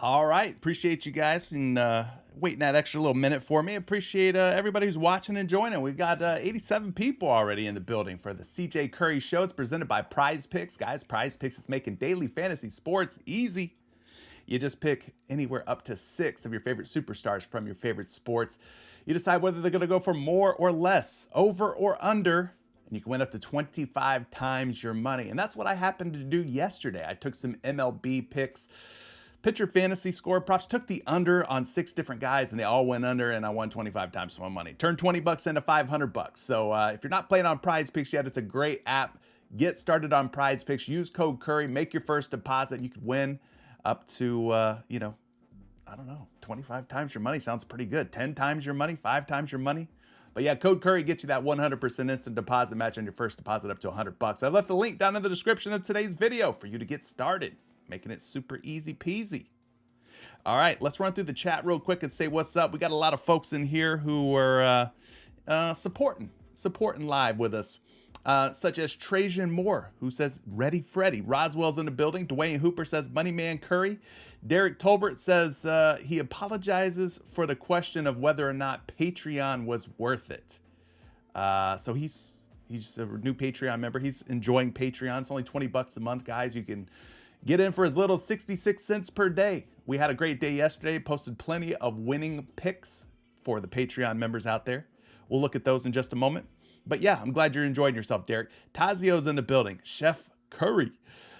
All right. Appreciate you guys and waiting that extra little minute for me. Appreciate everybody who's watching and joining. We've got 87 people already in the building for the CJ Curry Show. It's presented by PrizePicks. Guys, PrizePicks is making daily fantasy sports easy. You just pick anywhere up to 6 of your favorite superstars from your favorite sports. You decide whether they're going to go for more or less, over or under, and you can win up to 25 times your money. And that's what I happened to do yesterday. I took some MLB picks. Pitcher fantasy score props, took the under on 6 different guys, and they all went under, and I won 25 times my money. Turned 20 bucks into 500 bucks. So if you're not playing on PrizePicks yet, it's a great app. Get started on PrizePicks. Use code Curry. Make your first deposit. You could win up to, I don't know, 25 times your money. Sounds pretty good. 10 times your money, 5 times your money. But yeah, code Curry gets you that 100% instant deposit match on your first deposit up to 100 bucks. I left a link down in the description of today's video for you to get started, making it super easy peasy. All right, let's run through the chat real quick and say what's up. We got a lot of folks in here who are supporting live with us, such as Trajan Moore, who says, Ready Freddy. Roswell's in the building. Dwayne Hooper says, Money Man Curry. Derek Tolbert says he apologizes for the question of whether or not Patreon was worth it. So he's a new Patreon member. He's enjoying Patreon. It's only 20 bucks a month, guys. You can get in for as little as 66 cents per day. We had a great day yesterday. Posted plenty of winning picks for the Patreon members out there. We'll look at those in just a moment. But yeah, I'm glad you're enjoying yourself, Derek. Tazio's in the building. Chef Curry.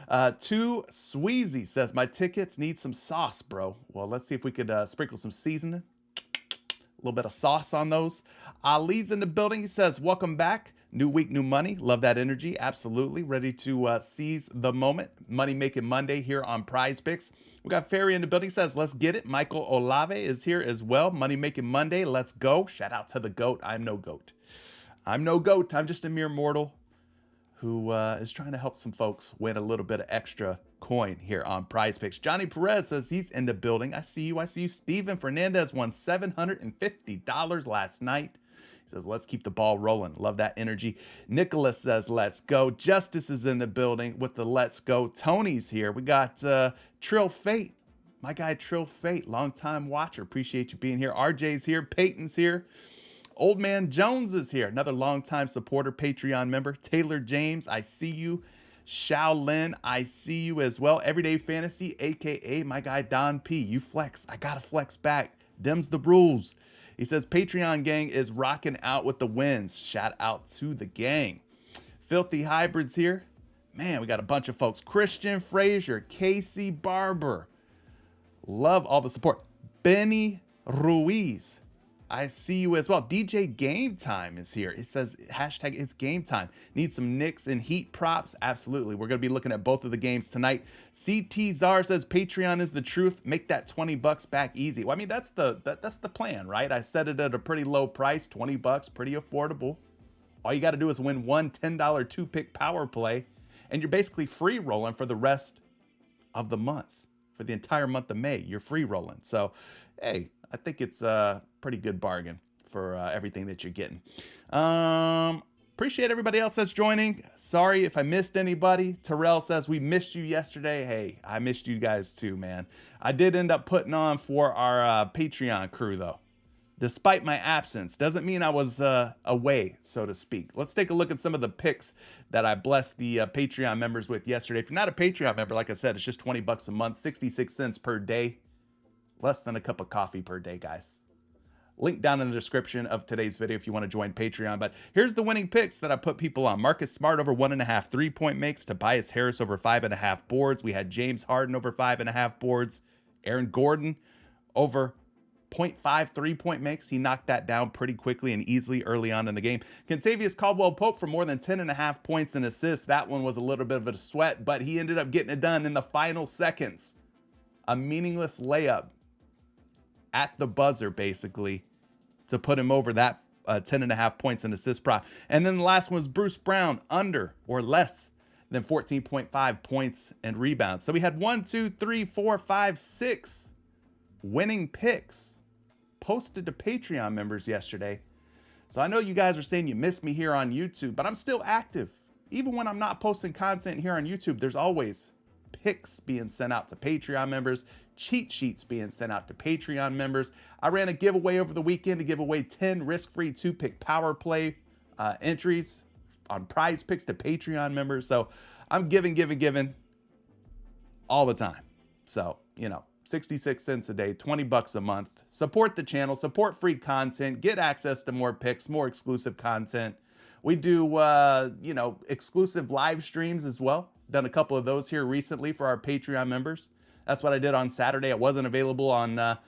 2 Sweezy says, my tickets need some sauce, bro. Well, let's see if we could sprinkle some seasoning. A little bit of sauce on those. Ali's in the building. He says, welcome back. New week, new money. Love that energy. Absolutely. Ready to seize the moment. Money Making Monday here on PrizePicks. We got Ferry in the building. He says, let's get it. Michael Olave is here as well. Money Making Monday. Let's go. Shout out to the GOAT. I'm no GOAT. I'm no GOAT. I'm just a mere mortal who is trying to help some folks win a little bit of extra coin here on PrizePicks. Johnny Perez says he's in the building. I see you. Steven Fernandez won $750 last night. He says, let's keep the ball rolling. Love that energy. Nicholas says, let's go. Justice is in the building with the let's go. Tony's here. We got Trill Fate. My guy Trill Fate, longtime watcher. Appreciate you being here. RJ's here. Peyton's here. Old Man Jones is here. Another longtime supporter, Patreon member. Taylor James, I see you. Shaolin, I see you as well. Everyday Fantasy, a.k.a. my guy Don P. You flex. I got to flex back. Them's the rules. He says, Patreon gang is rocking out with the wins. Shout out to the gang. Filthy Hybrids here. Man, we got a bunch of folks. Christian Frazier, Casey Barber. Love all the support. Benny Ruiz. I see you as well. DJ Game Time is here. It says hashtag it's game time. Need some Knicks and Heat props? Absolutely. We're going to be looking at both of the games tonight. CT Czar says Patreon is the truth. Make that 20 bucks back easy. Well, I mean, that's the plan, right? I set it at a pretty low price, 20 bucks, pretty affordable. All you got to do is win one $10 2-pick power play, and you're basically free rolling for the rest of the month. For the entire month of May, you're free rolling. So, hey, I think it's a pretty good bargain for everything that you're getting. Appreciate everybody else that's joining. Sorry if I missed anybody. Terrell says we missed you yesterday. Hey, I missed you guys too, man. I did end up putting on for our Patreon crew, though. Despite my absence, doesn't mean I was away, so to speak. Let's take a look at some of the picks that I blessed the Patreon members with yesterday. If you're not a Patreon member, like I said, it's just 20 bucks a month, 66 cents per day. Less than a cup of coffee per day, guys. Link down in the description of today's video if you want to join Patreon. But here's the winning picks that I put people on. Marcus Smart over 1.5 3-point makes. Tobias Harris over 5.5 boards. We had James Harden over 5.5 boards. Aaron Gordon over 0.5 3-point makes. He knocked that down pretty quickly and easily early on in the game. Contavious Caldwell-Pope for more than 10.5 points and assists. That one was a little bit of a sweat, but he ended up getting it done in the final seconds. A meaningless layup at the buzzer, basically, to put him over that 10.5 points and assist prop. And then the last one was Bruce Brown, under or less than 14.5 points and rebounds. So we had 6 winning picks posted to Patreon members yesterday. So I know you guys are saying you missed me here on YouTube, but I'm still active. Even when I'm not posting content here on YouTube, there's always picks being sent out to Patreon members, cheat sheets being sent out to Patreon members. I ran a giveaway over the weekend to give away 10 risk-free 2-pick power play entries on PrizePicks to Patreon members. So I'm giving all the time. So, 66 cents a day, 20 bucks a month. Support the channel, support free content, get access to more picks, more exclusive content. We do, exclusive live streams as well. Done a couple of those here recently for our Patreon members. That's what I did on Saturday. It wasn't available on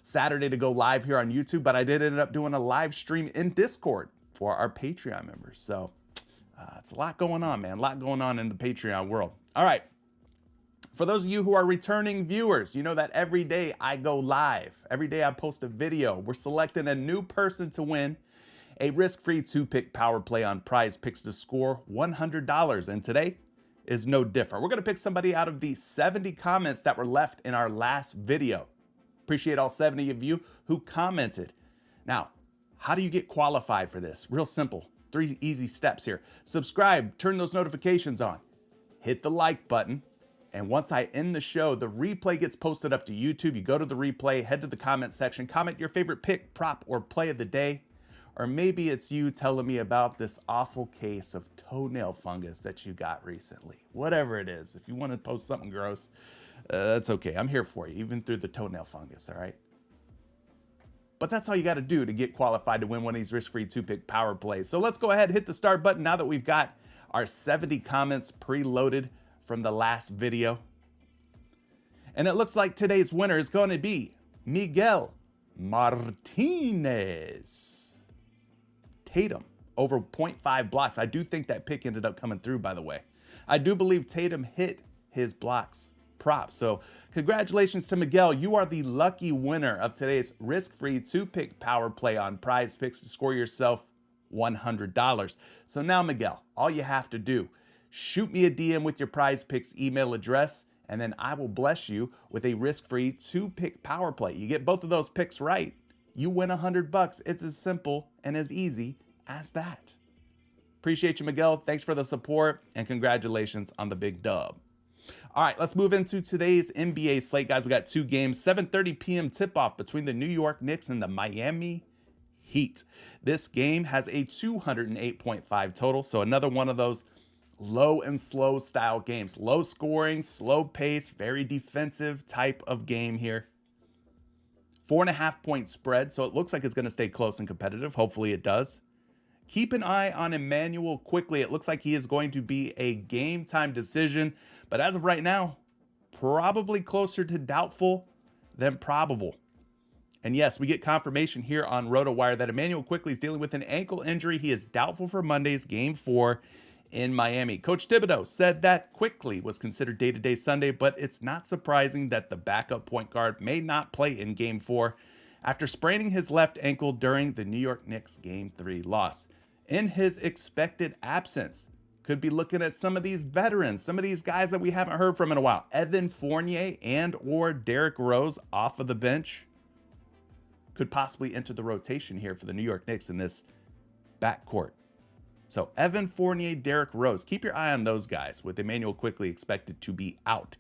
Saturday to go live here on YouTube, but I did end up doing a live stream in Discord for our Patreon members. So it's a lot going on, man. A lot going on in the Patreon world. All right. For those of you who are returning viewers, you know that every day I go live. Every day I post a video. We're selecting a new person to win a risk-free 2-pick power play on PrizePicks to score $100. And today is no different. We're going to pick somebody out of the 70 comments that were left in our last video. Appreciate all 70 of you who commented. Now, how do you get qualified for this? Real simple. 3 easy steps here. Subscribe, turn those notifications on, hit the like button. And once I end the show, the replay gets posted up to YouTube. You go to the replay, head to the comment section, comment your favorite pick, prop, or play of the day. Or maybe it's you telling me about this awful case of toenail fungus that you got recently. Whatever it is, if you want to post something gross, that's okay. I'm here for you, even through the toenail fungus, all right? But that's all you got to do to get qualified to win one of these risk-free 2-pick power plays. So let's go ahead and hit the start button now that we've got our 70 comments preloaded from the last video. And it looks like today's winner is going to be Miguel Martinez. Tatum over 0.5 blocks. I do think that pick ended up coming through, by the way. I do believe Tatum hit his blocks prop. So congratulations to Miguel. You are the lucky winner of today's risk-free 2-pick power play on PrizePicks to score yourself $100. So now, Miguel, all you have to do, shoot me a DM with your PrizePicks email address, and then I will bless you with a risk-free 2-pick power play. You get both of those picks right, you win $100. It's as simple and as easy as that. Appreciate you, Miguel. Thanks for the support, and congratulations on the big dub. All right, let's move into today's NBA slate, guys. We got 2 games, 7:30 p.m. tip-off between the New York Knicks and the Miami Heat. This game has a 208.5 total, so another one of those low and slow style games. Low scoring, slow pace, very defensive type of game here. 4.5 point spread, so it looks like it's going to stay close and competitive. Hopefully it does. Keep an eye on Emmanuel quickly. It looks like he is going to be a game time decision, but as of right now, probably closer to doubtful than probable. And yes, we get confirmation here on RotoWire that Emmanuel Quickly is dealing with an ankle injury. He is doubtful for Monday's Game 4 in Miami. Coach Thibodeau said that Quickly was considered day-to-day Sunday, but it's not surprising that the backup point guard may not play in Game 4 after spraining his left ankle during the New York Knicks Game 3 loss. In his expected absence, could be looking at some of these veterans, some of these guys that we haven't heard from in a while. Evan Fournier and or Derrick Rose off of the bench could possibly enter the rotation here for the New York Knicks in this backcourt. So Evan Fournier, Derrick Rose, keep your eye on those guys with Emmanuel Quickly expected to be out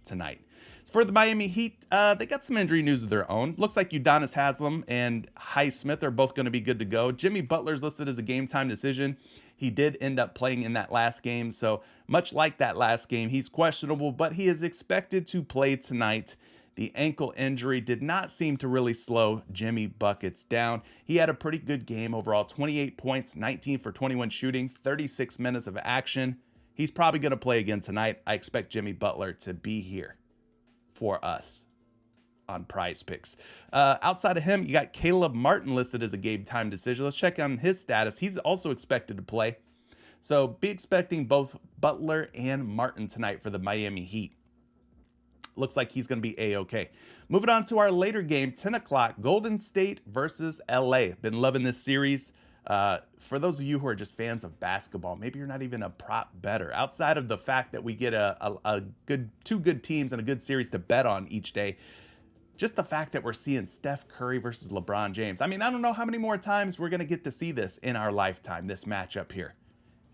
tonight. As for the Miami Heat, they got some injury news of their own. Looks like Udonis Haslem and Highsmith are both going to be good to go. Jimmy Butler's listed as a game time decision. He did end up playing in that last game. So much like that last game, he's questionable, but he is expected to play tonight. The ankle injury did not seem to really slow Jimmy Buckets down. He had a pretty good game overall, 28 points, 19 for 21 shooting, 36 minutes of action. He's probably going to play again tonight. I expect Jimmy Butler to be here for us on PrizePicks. Outside of him, you got Caleb Martin listed as a game time decision. Let's check on his status. He's also expected to play. So be expecting both Butler and Martin tonight for the Miami Heat. Looks like he's going to be A-okay. Moving on to our later game, 10 o'clock, Golden State versus LA. Been loving this series. For those of you who are just fans of basketball, maybe you're not even a prop better. Outside of the fact that we get two good teams and a good series to bet on each day, just the fact that we're seeing Steph Curry versus LeBron James. I mean, I don't know how many more times we're going to get to see this in our lifetime, this matchup here.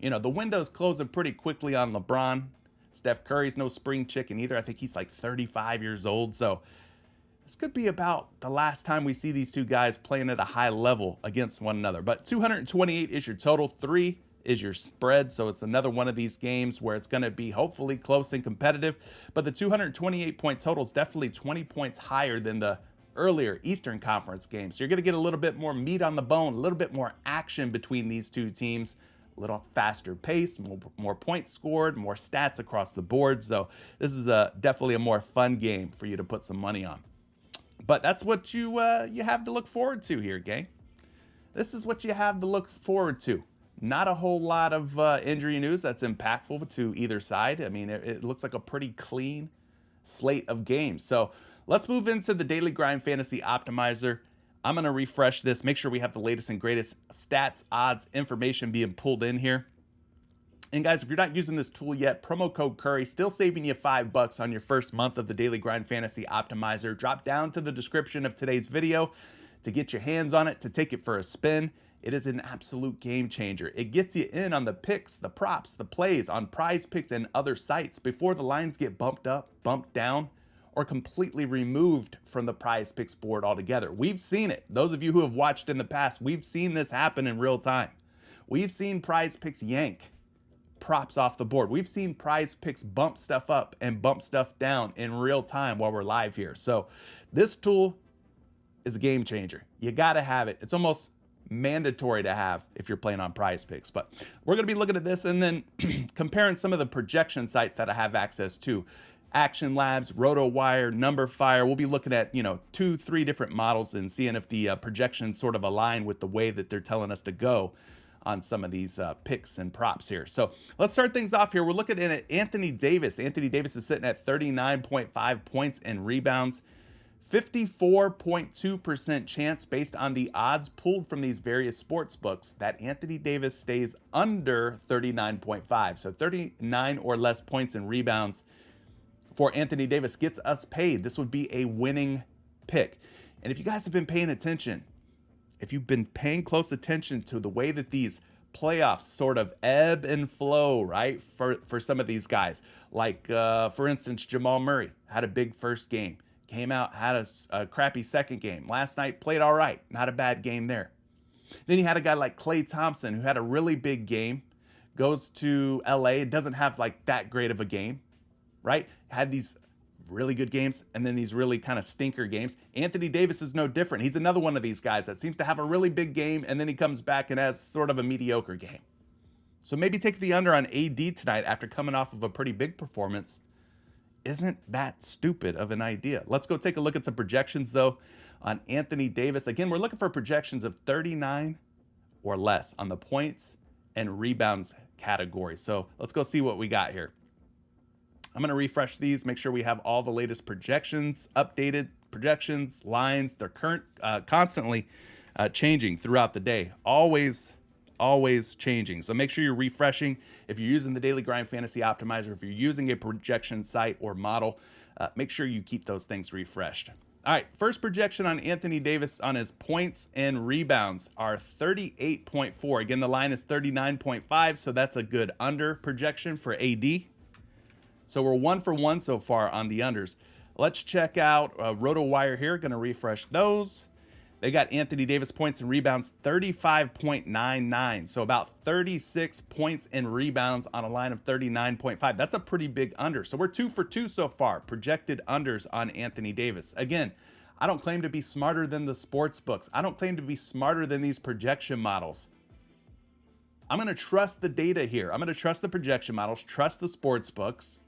You know, the window's closing pretty quickly on LeBron. Steph Curry's no spring chicken either. I think he's like 35 years old. So this could be about the last time we see these two guys playing at a high level against one another. But 228 is your total. 3 is your spread. So it's another one of these games where it's going to be hopefully close and competitive. But the 228-point total is definitely 20 points higher than the earlier Eastern Conference games. So you're going to get a little bit more meat on the bone, a little bit more action between these two teams. A little faster pace, more points scored, more stats across the board. So this is definitely a more fun game for you to put some money on. But that's what you have to look forward to here, gang. This is what you have to look forward to. Not a whole lot of injury news that's impactful to either side. I mean, it looks like a pretty clean slate of games. So let's move into the Daily Grind Fantasy Optimizer. I'm going to refresh this, make sure we have the latest and greatest stats, odds, information being pulled in here. And guys, if you're not using this tool yet, promo code Curry, still saving you $5 on your first month of the Daily Grind Fantasy Optimizer. Drop down to the description of today's video to get your hands on it, to take it for a spin. It is an absolute game changer. It gets you in on the picks, the props, the plays on PrizePicks and other sites before the lines get bumped up, bumped down, or completely removed from the PrizePicks board altogether. We've seen it. Those of you who have watched in the past, we've seen this happen in real time. We've seen PrizePicks yank props off the board. We've seen PrizePicks bump stuff up and bump stuff down in real time while we're live here. So this tool is a game changer. You gotta have it. It's almost mandatory to have if you're playing on PrizePicks. But we're gonna be looking at this and then comparing some of the projection sites that I have access to. Action Labs, RotoWire, NumberFire. We'll be looking at, 2-3 different models and seeing if the projections sort of align with the way that they're telling us to go on some of these picks and props here. So let's start things off here. We're looking at Anthony Davis. Anthony Davis is sitting at 39.5 points and rebounds. 54.2% chance based on the odds pulled from these various sports books that Anthony Davis stays under 39.5. So 39 or less points and rebounds for Anthony Davis gets us paid. This would be a winning pick. And if you guys have been paying attention, if you've been paying close attention to the way that these playoffs sort of ebb and flow, right, for some of these guys, like, for instance, Jamal Murray had a big first game, came out, had a crappy second game. Last night, played all right, not a bad game there. Then you had a guy like Klay Thompson who had a really big game, goes to LA, doesn't have like that great of a game, right? Had these really good games and then these really kind of stinker games. Anthony Davis is no different. He's another one of these guys that seems to have a really big game and then he comes back and has sort of a mediocre game. So maybe take the under on AD tonight after coming off of a pretty big performance. Isn't that stupid of an idea? Let's go take a look at some projections though on Anthony Davis. Again, we're looking for projections of 39 or less on the points and rebounds category. So let's go see what we got here. I'm going to refresh these, make sure we have all the latest projections, updated projections, lines. They're constantly changing throughout the day. Always changing. So make sure you're refreshing. If you're using the Daily Grind Fantasy Optimizer, if you're using a projection site or model, make sure you keep those things refreshed. All right, first projection on Anthony Davis on his points and rebounds are 38.4. Again, the line is 39.5, so that's a good under projection for AD. So we're 1 for 1 so far on the unders. Let's check out RotoWire here. Going to refresh those. They got Anthony Davis points and rebounds 35.99. So about 36 points and rebounds on a line of 39.5. That's a pretty big under. So we're 2 for 2 so far. Projected unders on Anthony Davis. Again, I don't claim to be smarter than the sports books. I don't claim to be smarter than these projection models. I'm going to trust the data here. I'm going to trust the projection models, trust the sports books,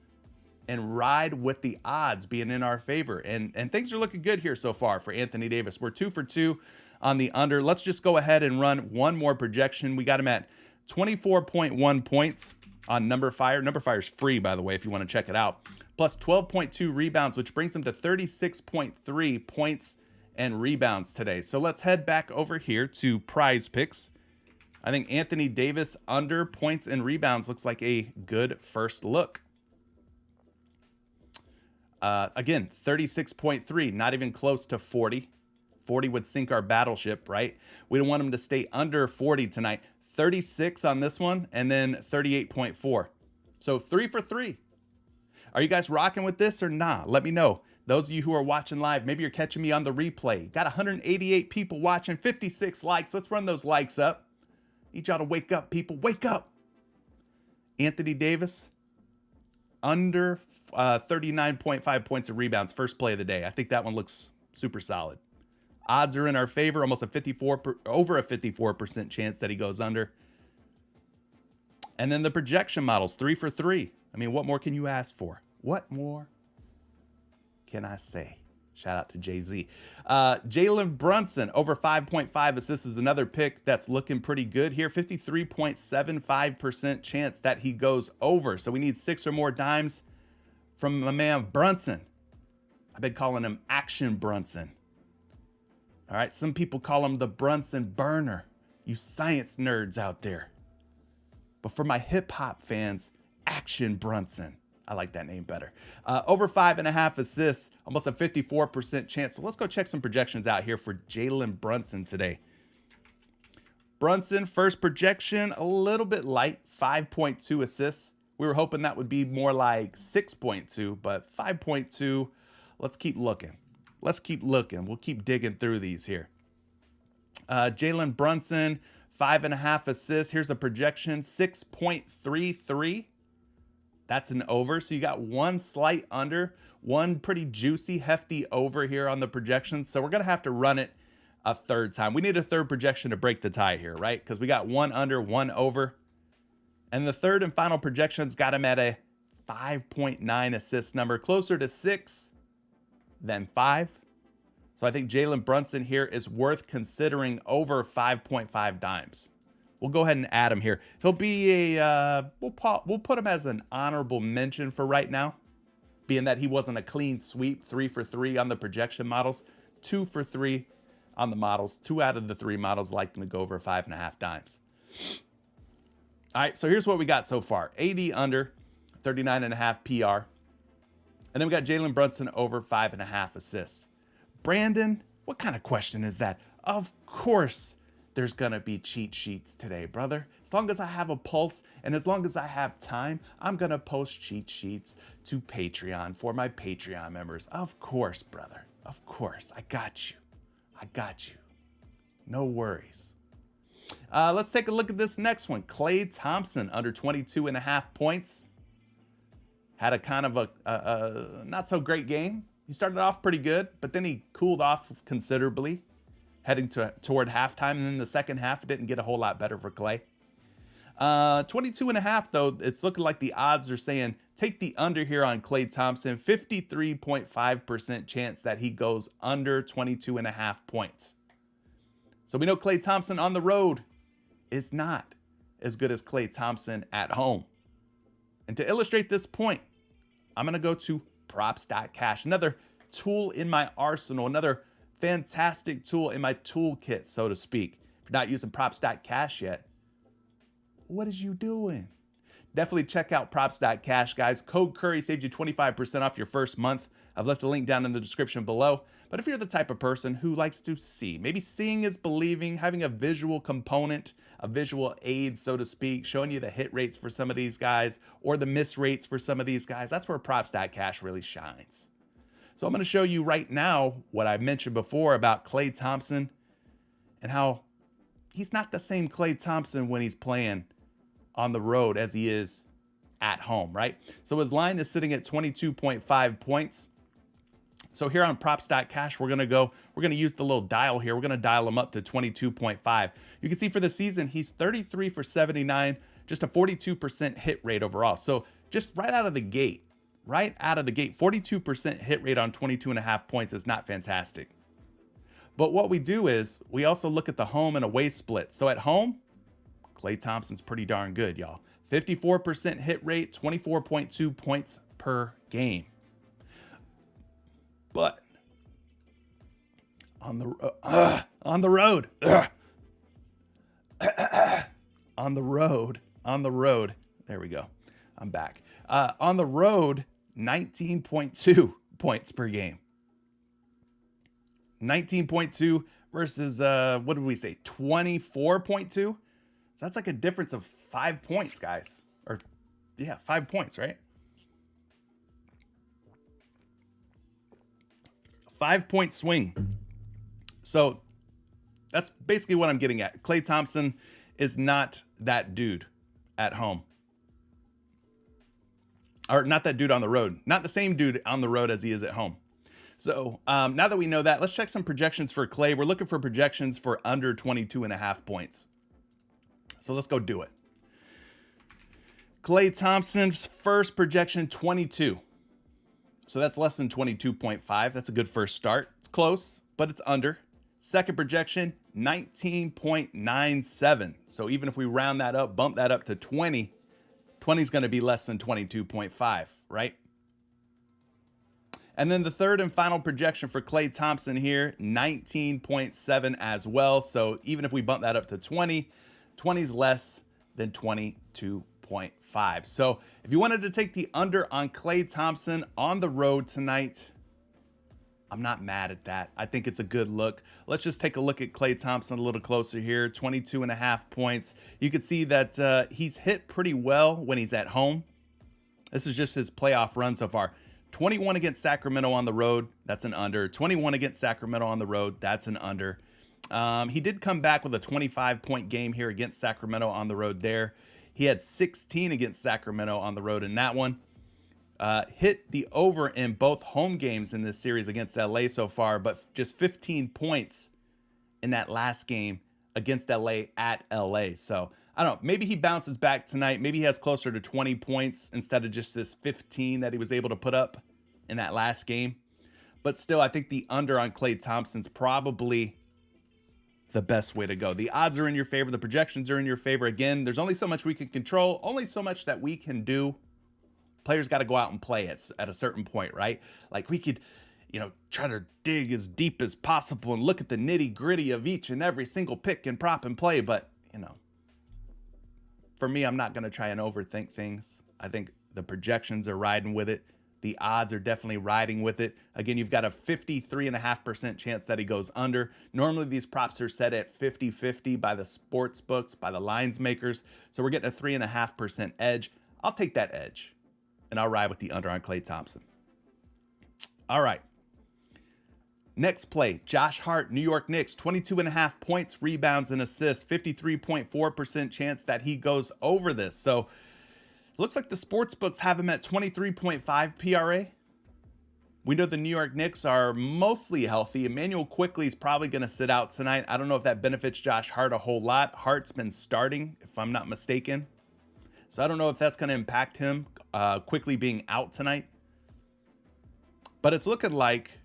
and ride with the odds being in our favor. And things are looking good here so far for Anthony Davis. We're 2 for 2 on the under. Let's just go ahead and run one more projection. We got him at 24.1 points on NumberFire. NumberFire is free, by the way, if you want to check it out. Plus 12.2 rebounds, which brings him to 36.3 points and rebounds today. So let's head back over here to PrizePicks. I think Anthony Davis under points and rebounds looks like a good first look. Again, 36.3, not even close to 40. 40 would sink our battleship, right? We don't want him to stay under 40 tonight. 36 on this one, and then 38.4. So 3 for 3. Are you guys rocking with this or not? Let me know. Those of you who are watching live, maybe you're catching me on the replay. Got 188 people watching, 56 likes. Let's run those likes up. Need y'all to wake up, people. Wake up. Anthony Davis, under 39.5 points of rebounds, first play of the day. I think that one looks super solid. Odds are in our favor, almost over a 54% chance that he goes under. And then the projection models, 3 for 3. I mean, what more can you ask for? What more can I say? Shout out to Jay-Z. Jalen Brunson, over 5.5 assists is another pick that's looking pretty good here. 53.75% chance that he goes over. So we need 6 or more dimes from my man Brunson. I've been calling him Action Brunson. All right, some people call him the Brunson Burner. You science nerds out there. But for my hip hop fans, Action Brunson. I like that name better. Over 5.5 assists, almost a 54% chance. So let's go check some projections out here for Jalen Brunson today. Brunson, first projection, a little bit light, 5.2 assists. We were hoping that would be more like 6.2, but 5.2. Let's keep looking. Let's keep looking. We'll keep digging through these here. Jalen Brunson, 5.5 assists. Here's a projection, 6.33. That's an over. So you got one slight under, one pretty juicy, hefty over here on the projections. So we're going to have to run it a third time. We need a third projection to break the tie here, right? Because we got one under, one over. And the third and final projections got him at a 5.9 assist number, closer to 6 than 5. So I think Jalen Brunson here is worth considering over 5.5 dimes. We'll go ahead and add him here. He'll be a, we'll put him as an honorable mention for right now, being that he wasn't a clean sweep, 3 for 3 on the projection models, 2 for 3 on the models. 2 out of the 3 models like him to go over 5.5 dimes. All right, so here's what we got so far. 80 under, 39.5 PR. And then we got Jalen Brunson over 5.5 assists. Brandon, what kind of question is that? Of course there's gonna be cheat sheets today, brother. As long as I have a pulse and as long as I have time, I'm gonna post cheat sheets to Patreon for my Patreon members. Of course, brother. Of course. I got you. I got you. No worries. Let's take a look at this next one. Klay Thompson, under 22.5 points. Had a kind of a not so great game. He started off pretty good, but then he cooled off considerably, heading toward halftime. And then the second half, it didn't get a whole lot better for Klay. 22.5, though, it's looking like the odds are saying take the under here on Klay Thompson. 53.5% chance that he goes under 22.5 points. So we know Klay Thompson on the road is not as good as Klay Thompson at home. And to illustrate this point, I'm going to go to props.cash, another tool in my arsenal, another fantastic tool in my toolkit, so to speak. If you're not using props.cash yet, what is you doing? Definitely check out props.cash, guys. Code Curry saves you 25% off your first month. I've left a link down in the description below. But if you're the type of person who likes to see, maybe seeing is believing, having a visual component, a visual aid, so to speak, showing you the hit rates for some of these guys or the miss rates for some of these guys, that's where props.cash really shines. So I'm going to show you right now what I mentioned before about Klay Thompson and how he's not the same Klay Thompson when he's playing on the road as he is at home, right? So his line is sitting at 22.5 points. So here on props.cash, we're going to use the little dial here. We're going to dial him up to 22.5. You can see for the season, he's 33 for 79, just a 42% hit rate overall. So just right out of the gate, 42% hit rate on 22.5 points is not fantastic. But what we do is we also look at the home and away split. So at home, Klay Thompson's pretty darn good, y'all. 54% hit rate, 24.2 points per game. But on the road, on the road, there we go. I'm back. On the road, 19.2 points per game. 19.2 versus, what did we say? 24.2. So that's like a difference of 5 points, guys. Or yeah, 5 points, right? 5-point swing. So that's basically what I'm getting at. Klay Thompson is not that dude at home. Or not that dude on the road. Not the same dude on the road as he is at home. So now that we know that, let's check some projections for Klay. We're looking for projections for under 22.5 points. So let's go do it. Klay Thompson's first projection, 22. So that's less than 22.5. That's a good first start. It's close, but it's under. Second projection, 19.97. So even if we round that up, bump that up to 20, 20 is going to be less than 22.5, right? And then the third and final projection for Klay Thompson here, 19.7 as well. So even if we bump that up to 20, 20 is less than 22.5. So if you wanted to take the under on Klay Thompson on the road tonight, I'm not mad at that. I think it's a good look. Let's just take a look at Klay Thompson a little closer here. 22.5 points. You can see that he's hit pretty well when he's at home. This is just his playoff run so far. 21 against Sacramento on the road. That's an under. 21 against Sacramento on the road. That's an under. He did come back with a 25-point game here against Sacramento on the road there. He had 16 against Sacramento on the road in that one. Hit the over in both home games in this series against LA so far, but just 15 points in that last game against LA at LA. So I don't know, maybe he bounces back tonight. Maybe he has closer to 20 points instead of just this 15 that he was able to put up in that last game. But still, I think the under on Klay Thompson's probably the best way to go. The odds are in your favor. The projections are in your favor. Again, there's only so much we can control, only so much that we can do. Players got to go out and play at a certain point, right? Like we could, try to dig as deep as possible and look at the nitty gritty of each and every single pick and prop and play. But, for me, I'm not going to try and overthink things. I think the projections are riding with it. The odds are definitely riding with it. Again, you've got a 53.5% chance that he goes under. Normally, these props are set at 50-50 by the sports books, by the lines makers. So we're getting a 3.5% edge. I'll take that edge, and I'll ride with the under on Klay Thompson. All right. Next play, Josh Hart, New York Knicks, 22.5 points, rebounds, and assists, 53.4% chance that he goes over this. So looks like the sports books have him at 23.5 PRA. We know the New York Knicks are mostly healthy. Emmanuel Quickley is probably going to sit out tonight. I don't know if that benefits Josh Hart a whole lot. Hart's been starting, if I'm not mistaken. So I don't know if that's going to impact him, Quickley being out tonight. But it's looking like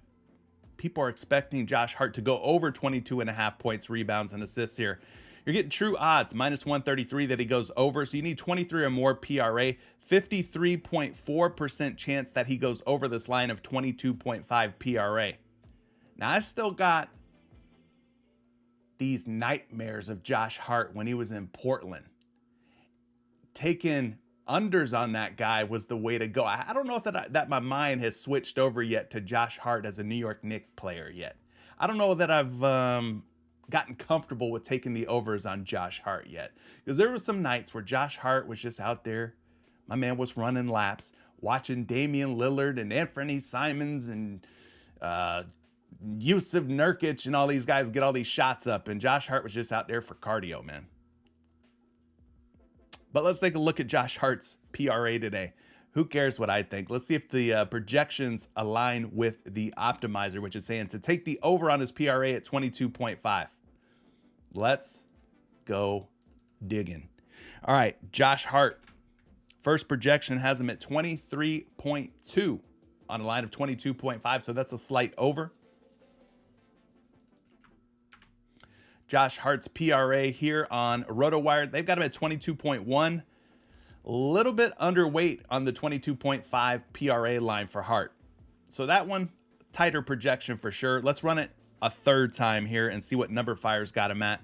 people are expecting Josh Hart to go over 22.5 points, rebounds, and assists here. You're getting true odds, minus 133 that he goes over. So you need 23 or more PRA, 53.4% chance that he goes over this line of 22.5 PRA. Now, I still got these nightmares of Josh Hart when he was in Portland. Taking unders on that guy was the way to go. I don't know if that my mind has switched over yet to Josh Hart as a New York Knicks player yet. I don't know that I've gotten comfortable with taking the overs on Josh Hart yet. Because there were some nights where Josh Hart was just out there. My man was running laps, watching Damian Lillard and Anthony Simons and Yusuf Nurkic and all these guys get all these shots up. And Josh Hart was just out there for cardio, man. But let's take a look at Josh Hart's PRA today. Who cares what I think? Let's see if the projections align with the optimizer, which is saying to take the over on his PRA at 22.5. Let's go digging. All right, Josh Hart. First projection has him at 23.2 on a line of 22.5, so that's a slight over. Josh Hart's PRA here on RotoWire, they've got him at 22.1. A little bit underweight on the 22.5 PRA line for Hart. So that one, tighter projection for sure. Let's run it a third time here and see what number Fire's got him at.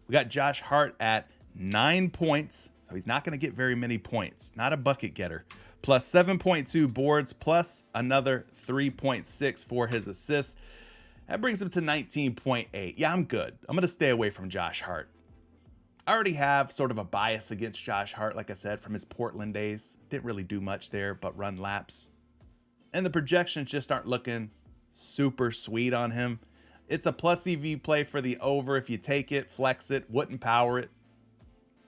We got Josh Hart at 9 points. So he's not going to get very many points. Not a bucket getter. Plus 7.2 boards, plus another 3.6 for his assists. That brings him to 19.8. Yeah, I'm good. I'm going to stay away from Josh Hart. I already have sort of a bias against Josh Hart, like I said, from his Portland days. Didn't really do much there, but run laps. And the projections just aren't looking super sweet on him. It's a plus EV play for the over. If you take it, flex it, wouldn't power it.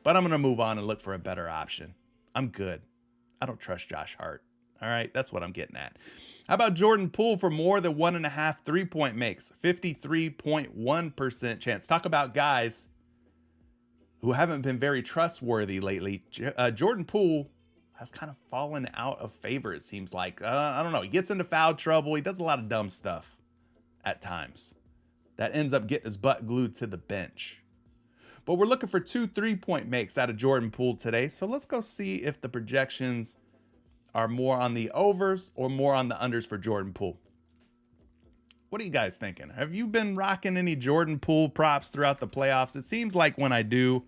But I'm going to move on and look for a better option. I'm good. I don't trust Josh Hart. All right, that's what I'm getting at. How about Jordan Poole for more than 1.5 3-point makes? 53.1% chance. Talk about guys who haven't been very trustworthy lately. Jordan Poole has kind of fallen out of favor, it seems like. I don't know. He gets into foul trouble. He does a lot of dumb stuff at times that ends up getting his butt glued to the bench. But we're looking for 2 3-point makes out of Jordan Poole today. So let's go see if the projections are more on the overs or more on the unders for Jordan Poole. What are you guys thinking? Have you been rocking any Jordan Poole props throughout the playoffs? It seems like when I do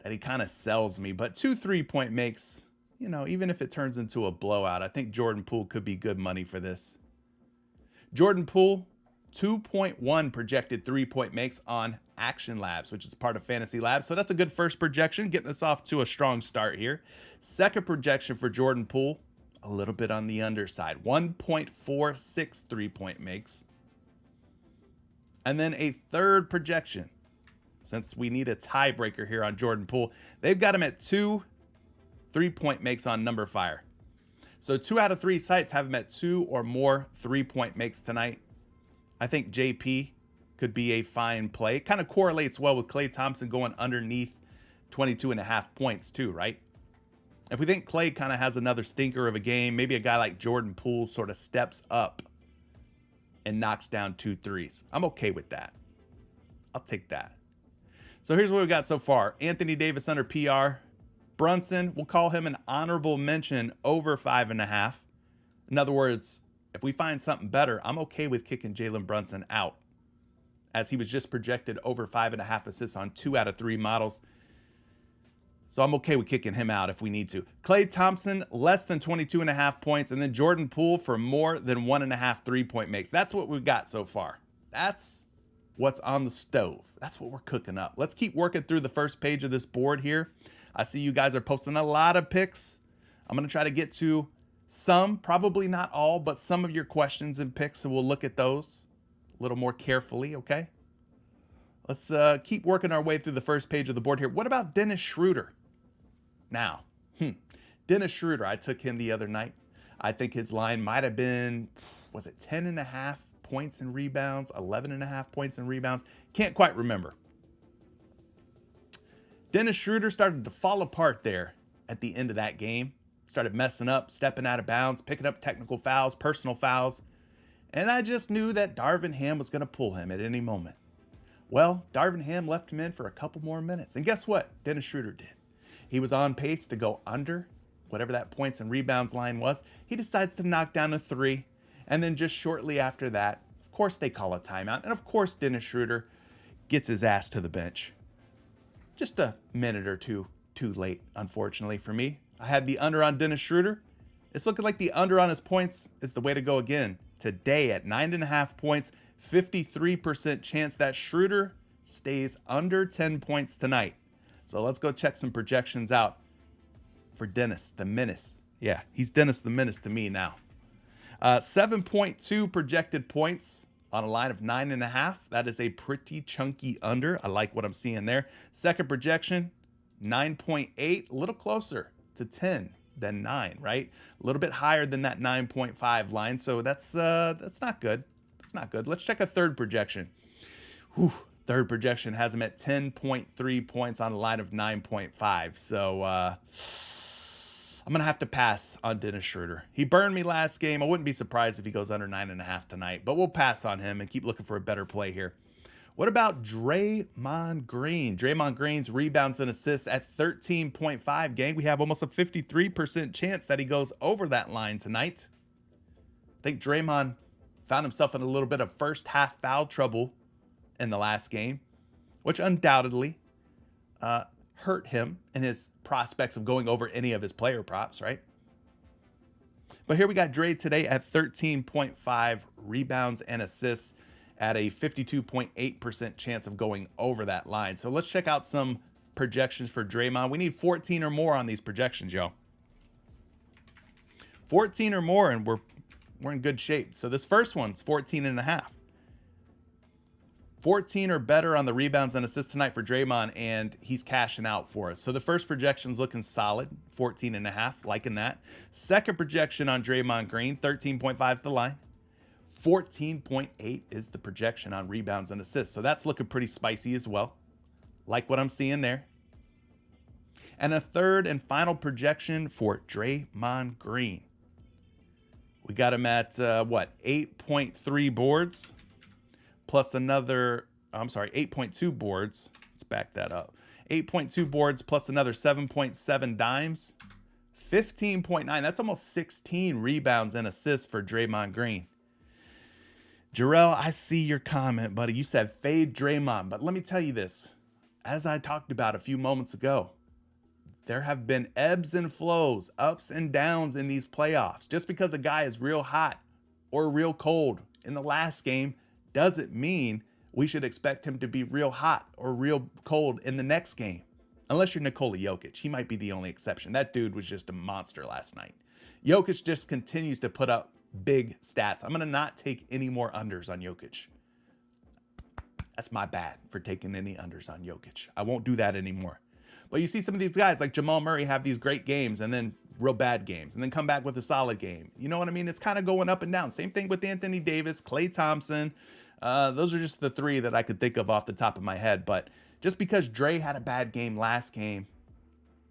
that he kind of sells me. But 2 3-point makes, you know, even if it turns into a blowout, I think Jordan Poole could be good money for this. Jordan Poole, 2.1 projected 3-point makes on Action Labs, which is part of Fantasy Labs. So that's a good first projection, getting us off to a strong start here. Second projection for Jordan Poole, a little bit on the underside, 1.46 3-point makes. And then a third projection, since we need a tiebreaker here on Jordan Poole, they've got him at 2 3-point makes on Number Fire. So 2 out of 3 sites have him at 2 or more 3-point makes tonight. I think JP could be a fine play. It kind of correlates well with Klay Thompson going underneath 22.5 points too, right? If we think Klay kind of has another stinker of a game, maybe a guy like Jordan Poole sort of steps up and knocks down 2 threes. I'm okay with that. I'll take that. So here's what we got so far. Anthony Davis under PR. Brunson, we'll call him an honorable mention over 5.5. In other words, if we find something better, I'm okay with kicking Jalen Brunson out, as he was just projected over 5.5 assists on 2 out of 3 models. So I'm okay with kicking him out if we need to. Klay Thompson, less than 22.5 points. And then Jordan Poole for more than 1.5 3-point makes. That's what we've got so far. That's what's on the stove. That's what we're cooking up. Let's keep working through the first page of this board here. I see you guys are posting a lot of picks. I'm going to try to get to some, probably not all, but some of your questions and picks. So we'll look at those a little more carefully, okay? Let's keep working our way through the first page of the board here. What about Dennis Schroeder? Now, Dennis Schroeder, I took him the other night. I think his line might have been, was it 10.5 points and rebounds, 11.5 points and rebounds? Can't quite remember. Dennis Schroeder started to fall apart there at the end of that game. Started messing up, stepping out of bounds, picking up technical fouls, personal fouls. And I just knew that Darvin Ham was going to pull him at any moment. Well, Darvin Ham left him in for a couple more minutes. And guess what? Dennis Schroeder did. He was on pace to go under whatever that points and rebounds line was. He decides to knock down a 3. And then just shortly after that, of course, they call a timeout. And of course, Dennis Schroeder gets his ass to the bench. Just a minute or two too late, unfortunately for me. I had the under on Dennis Schroeder. It's looking like the under on his points is the way to go again. Today at 9.5 points, 53% chance that Schroeder stays under 10 points tonight. So let's go check some projections out for Dennis the Menace. Yeah, he's Dennis the Menace to me now. 7.2 projected points on a line of 9.5. That is a pretty chunky under. I like what I'm seeing there. Second projection, 9.8, a little closer to 10 than 9, right? A little bit higher than that 9.5 line. So that's not good. That's not good. Let's check a third projection. Third projection has him at 10.3 points on a line of 9.5. So I'm going to have to pass on Dennis Schroeder. He burned me last game. I wouldn't be surprised if he goes under 9.5 tonight, but we'll pass on him and keep looking for a better play here. What about Draymond Green? Draymond Green's rebounds and assists at 13.5, gang. We have almost a 53% chance that he goes over that line tonight. I think Draymond found himself in a little bit of first half foul trouble in the last game, which undoubtedly hurt him in his prospects of going over any of his player props, right? But here we got Dre today at 13.5 rebounds and assists at a 52.8% chance of going over that line. So let's check out some projections for Draymond. We need 14 or more on these projections, yo. 14 or more, and we're we're in good shape. So this first one's 14.5. 14 or better on the rebounds and assists tonight for Draymond, and he's cashing out for us. So the first projection's looking solid, 14.5, liking that. Second projection on Draymond Green, 13.5 is the line. 14.8 is the projection on rebounds and assists. So that's looking pretty spicy as well. Like what I'm seeing there. And a third and final projection for Draymond Green. We got him at, 8.3 boards. Plus another, 8.2 boards. Let's back that up. 8.2 boards plus another 7.7 dimes. 15.9. That's almost 16 rebounds and assists for Draymond Green. Jarrell, I see your comment, buddy. You said fade Draymond. But let me tell you this. As I talked about a few moments ago, there have been ebbs and flows, ups and downs in these playoffs. Just because a guy is real hot or real cold in the last game doesn't mean we should expect him to be real hot or real cold in the next game. Unless you're Nikola Jokic. He might be the only exception. That dude was just a monster last night. Jokic just continues to put up big stats. I'm going to not take any more unders on Jokic. That's my bad for taking any unders on Jokic. I won't do that anymore. But you see some of these guys like Jamal Murray have these great games and then real bad games and then come back with a solid game. You know what I mean? It's kind of going up and down. Same thing with Anthony Davis, Klay Thompson. Those are just the three that I could think of off the top of my head. But just because Dre had a bad game last game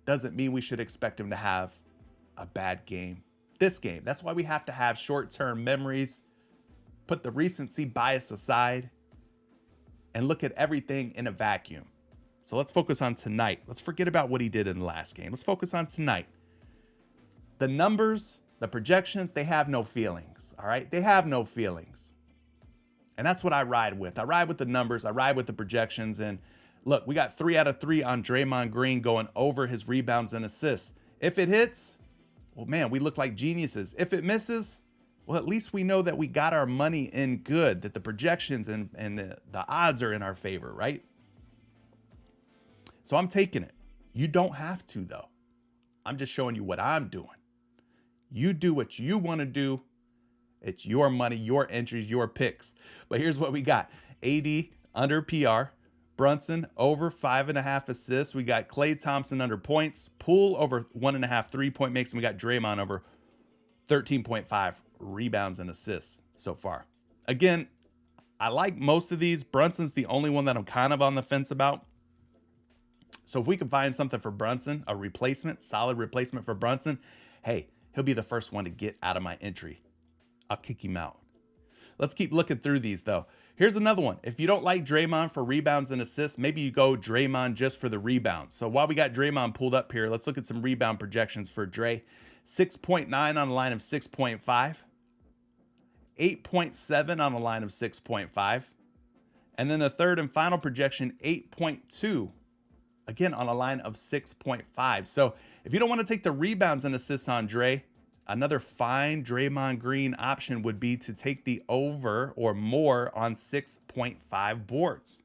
doesn't mean we should expect him to have a bad game this game. That's why we have to have short-term memories, put the recency bias aside, and look at everything in a vacuum. So let's focus on tonight. Let's forget about what he did in the last game. Let's focus on tonight. The numbers, the projections, they have no feelings, all right? They have no feelings. And that's what I ride with. I ride with the numbers. I ride with the projections. And look, we got 3 out of 3 on Draymond Green going over his rebounds and assists. If it hits, well, man, we look like geniuses. If it misses, well, at least we know that we got our money in good, that the projections and the odds are in our favor, right? So I'm taking it. You don't have to, though. I'm just showing you what I'm doing. You do what you want to do. It's your money, your entries, your picks. But here's what we got. AD under PR. Brunson over 5.5 assists. We got Klay Thompson under points. Poole over 1.5 3-point makes. And we got Draymond over 13.5 rebounds and assists so far. Again, I like most of these. Brunson's the only one that I'm kind of on the fence about. So if we can find something for Brunson, a replacement, solid replacement for Brunson, hey, he'll be the first one to get out of my entry. I'll kick him out. Let's keep looking through these, though. Here's another one. If you don't like Draymond for rebounds and assists, maybe you go Draymond just for the rebounds. So while we got Draymond pulled up here, let's look at some rebound projections for Dre. 6.9 on a line of 6.5. 8.7 on a line of 6.5. And then the third and final projection, 8.2. Again, on a line of 6.5. So if you don't want to take the rebounds and assists on Dre, another fine Draymond Green option would be to take the over or more on 6.5 boards.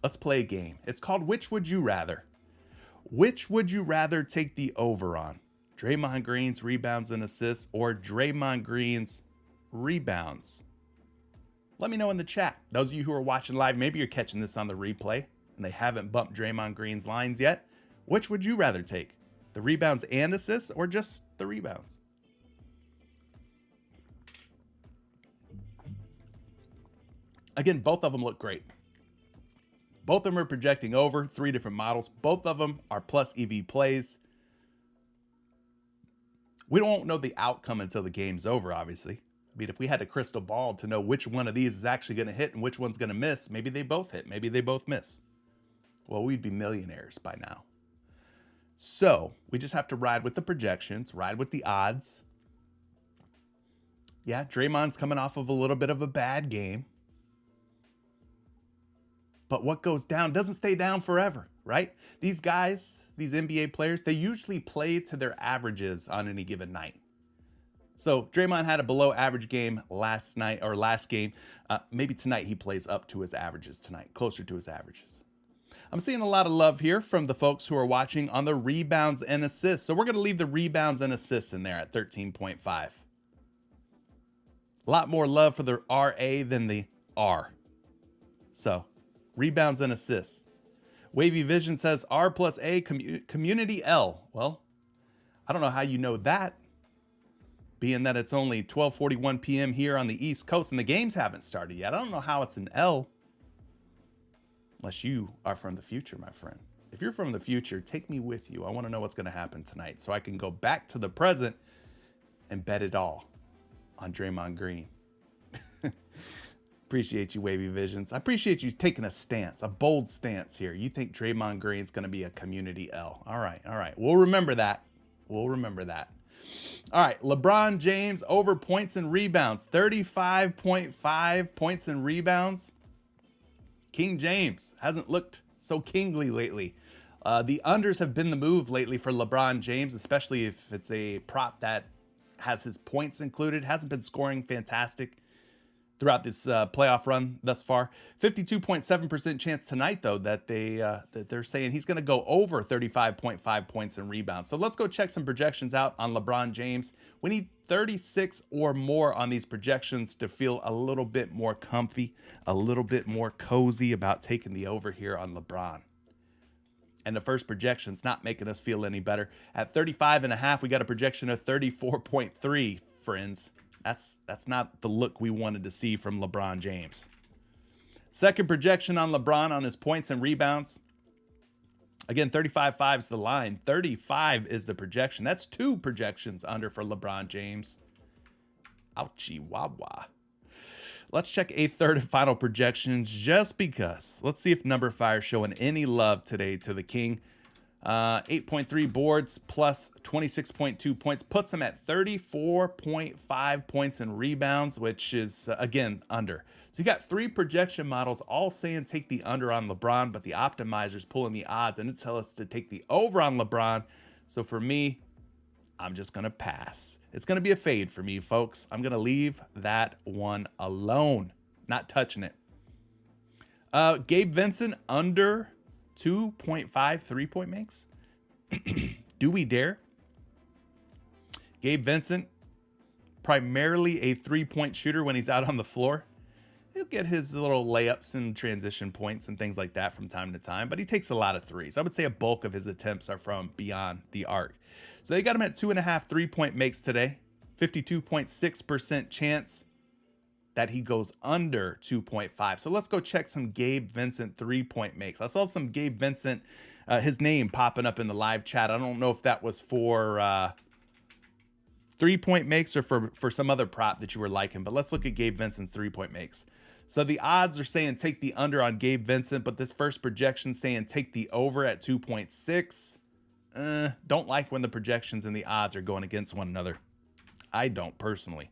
Let's play a game. It's called Which Would You Rather? Which would you rather take the over on? Draymond Green's rebounds and assists or Draymond Green's rebounds? Let me know in the chat. Those of you who are watching live, maybe you're catching this on the replay and they haven't bumped Draymond Green's lines yet. Which would you rather take? The rebounds and assists or just the rebounds? Again, both of them look great. Both of them are projecting over 3 different models. Both of them are plus EV plays. We don't know the outcome until the game's over, obviously. I mean, if we had a crystal ball to know which one of these is actually going to hit and which one's going to miss, maybe they both hit, maybe they both miss. Well, we'd be millionaires by now. So we just have to ride with the projections, ride with the odds. Yeah, Draymond's coming off of a little bit of a bad game. But what goes down doesn't stay down forever, right? These guys, these NBA players, they usually play to their averages on any given night. So Draymond had a below average game last night or last game. Maybe tonight he plays up to his averages tonight, closer to his averages. I'm seeing a lot of love here from the folks who are watching on the rebounds and assists. So we're going to leave the rebounds and assists in there at 13.5. A lot more love for the RA than the R. So, rebounds and assists. Wavy Vision says R plus A, community L. Well, I don't know how you know that, being that it's only 12:41 p.m. here on the East Coast and the games haven't started yet. I don't know how it's an L, unless you are from the future, my friend. If you're from the future, take me with you. I want to know what's going to happen tonight so I can go back to the present and bet it all on Draymond Green. Appreciate you, Wavy Visions. I appreciate you taking a stance, a bold stance here. You think Draymond Green's going to be a community L. All right. We'll remember that. All right, LeBron James over points and rebounds, 35.5 points and rebounds. King James hasn't looked so kingly lately. The unders have been the move lately for LeBron James, especially if it's a prop that has his points included. Hasn't been scoring fantastic throughout this playoff run thus far. 52.7% chance tonight, though, that they're saying he's going to go over 35.5 points and rebounds. So let's go check some projections out on LeBron James. We need 36 or more on these projections to feel a little bit more comfy, a little bit more cozy about taking the over here on LeBron. And the first projection's not making us feel any better. At 35.5, we got a projection of 34.3, friends. That's not the look we wanted to see from LeBron James. Second projection on LeBron on his points and rebounds. Again, 35.5 is the line. 35 is the projection. That's two projections under for LeBron James. Ouchie wawa. Let's check a third and final projections just because. Let's see if Number Fire showing any love today to the King. 8.3 boards plus 26.2 points puts him at 34.5 points and rebounds, which is, again, under. So you got three projection models all saying take the under on LeBron, but the optimizer's pulling the odds, and it tells us to take the over on LeBron. So for me, I'm just going to pass. It's going to be a fade for me, folks. I'm going to leave that one alone. Not touching it. Gabe Vincent under 2.5 3-point makes. Do we dare? Gabe Vincent, primarily a 3-point shooter when he's out on the floor. He'll get his little layups and transition points and things like that from time to time, but he takes a lot of threes. I would say a bulk of his attempts are from beyond the arc. So they got him at 2.5 3-point makes today. 52.6% chance that he goes under 2.5. So let's go check some Gabe Vincent 3-point makes. I saw some Gabe Vincent, his name popping up in the live chat. I don't know if that was for 3-point makes or for some other prop that you were liking, but let's look at Gabe Vincent's 3-point makes. So the odds are saying take the under on Gabe Vincent, but this first projection saying take the over at 2.6. Don't like when the projections and the odds are going against one another. I don't personally.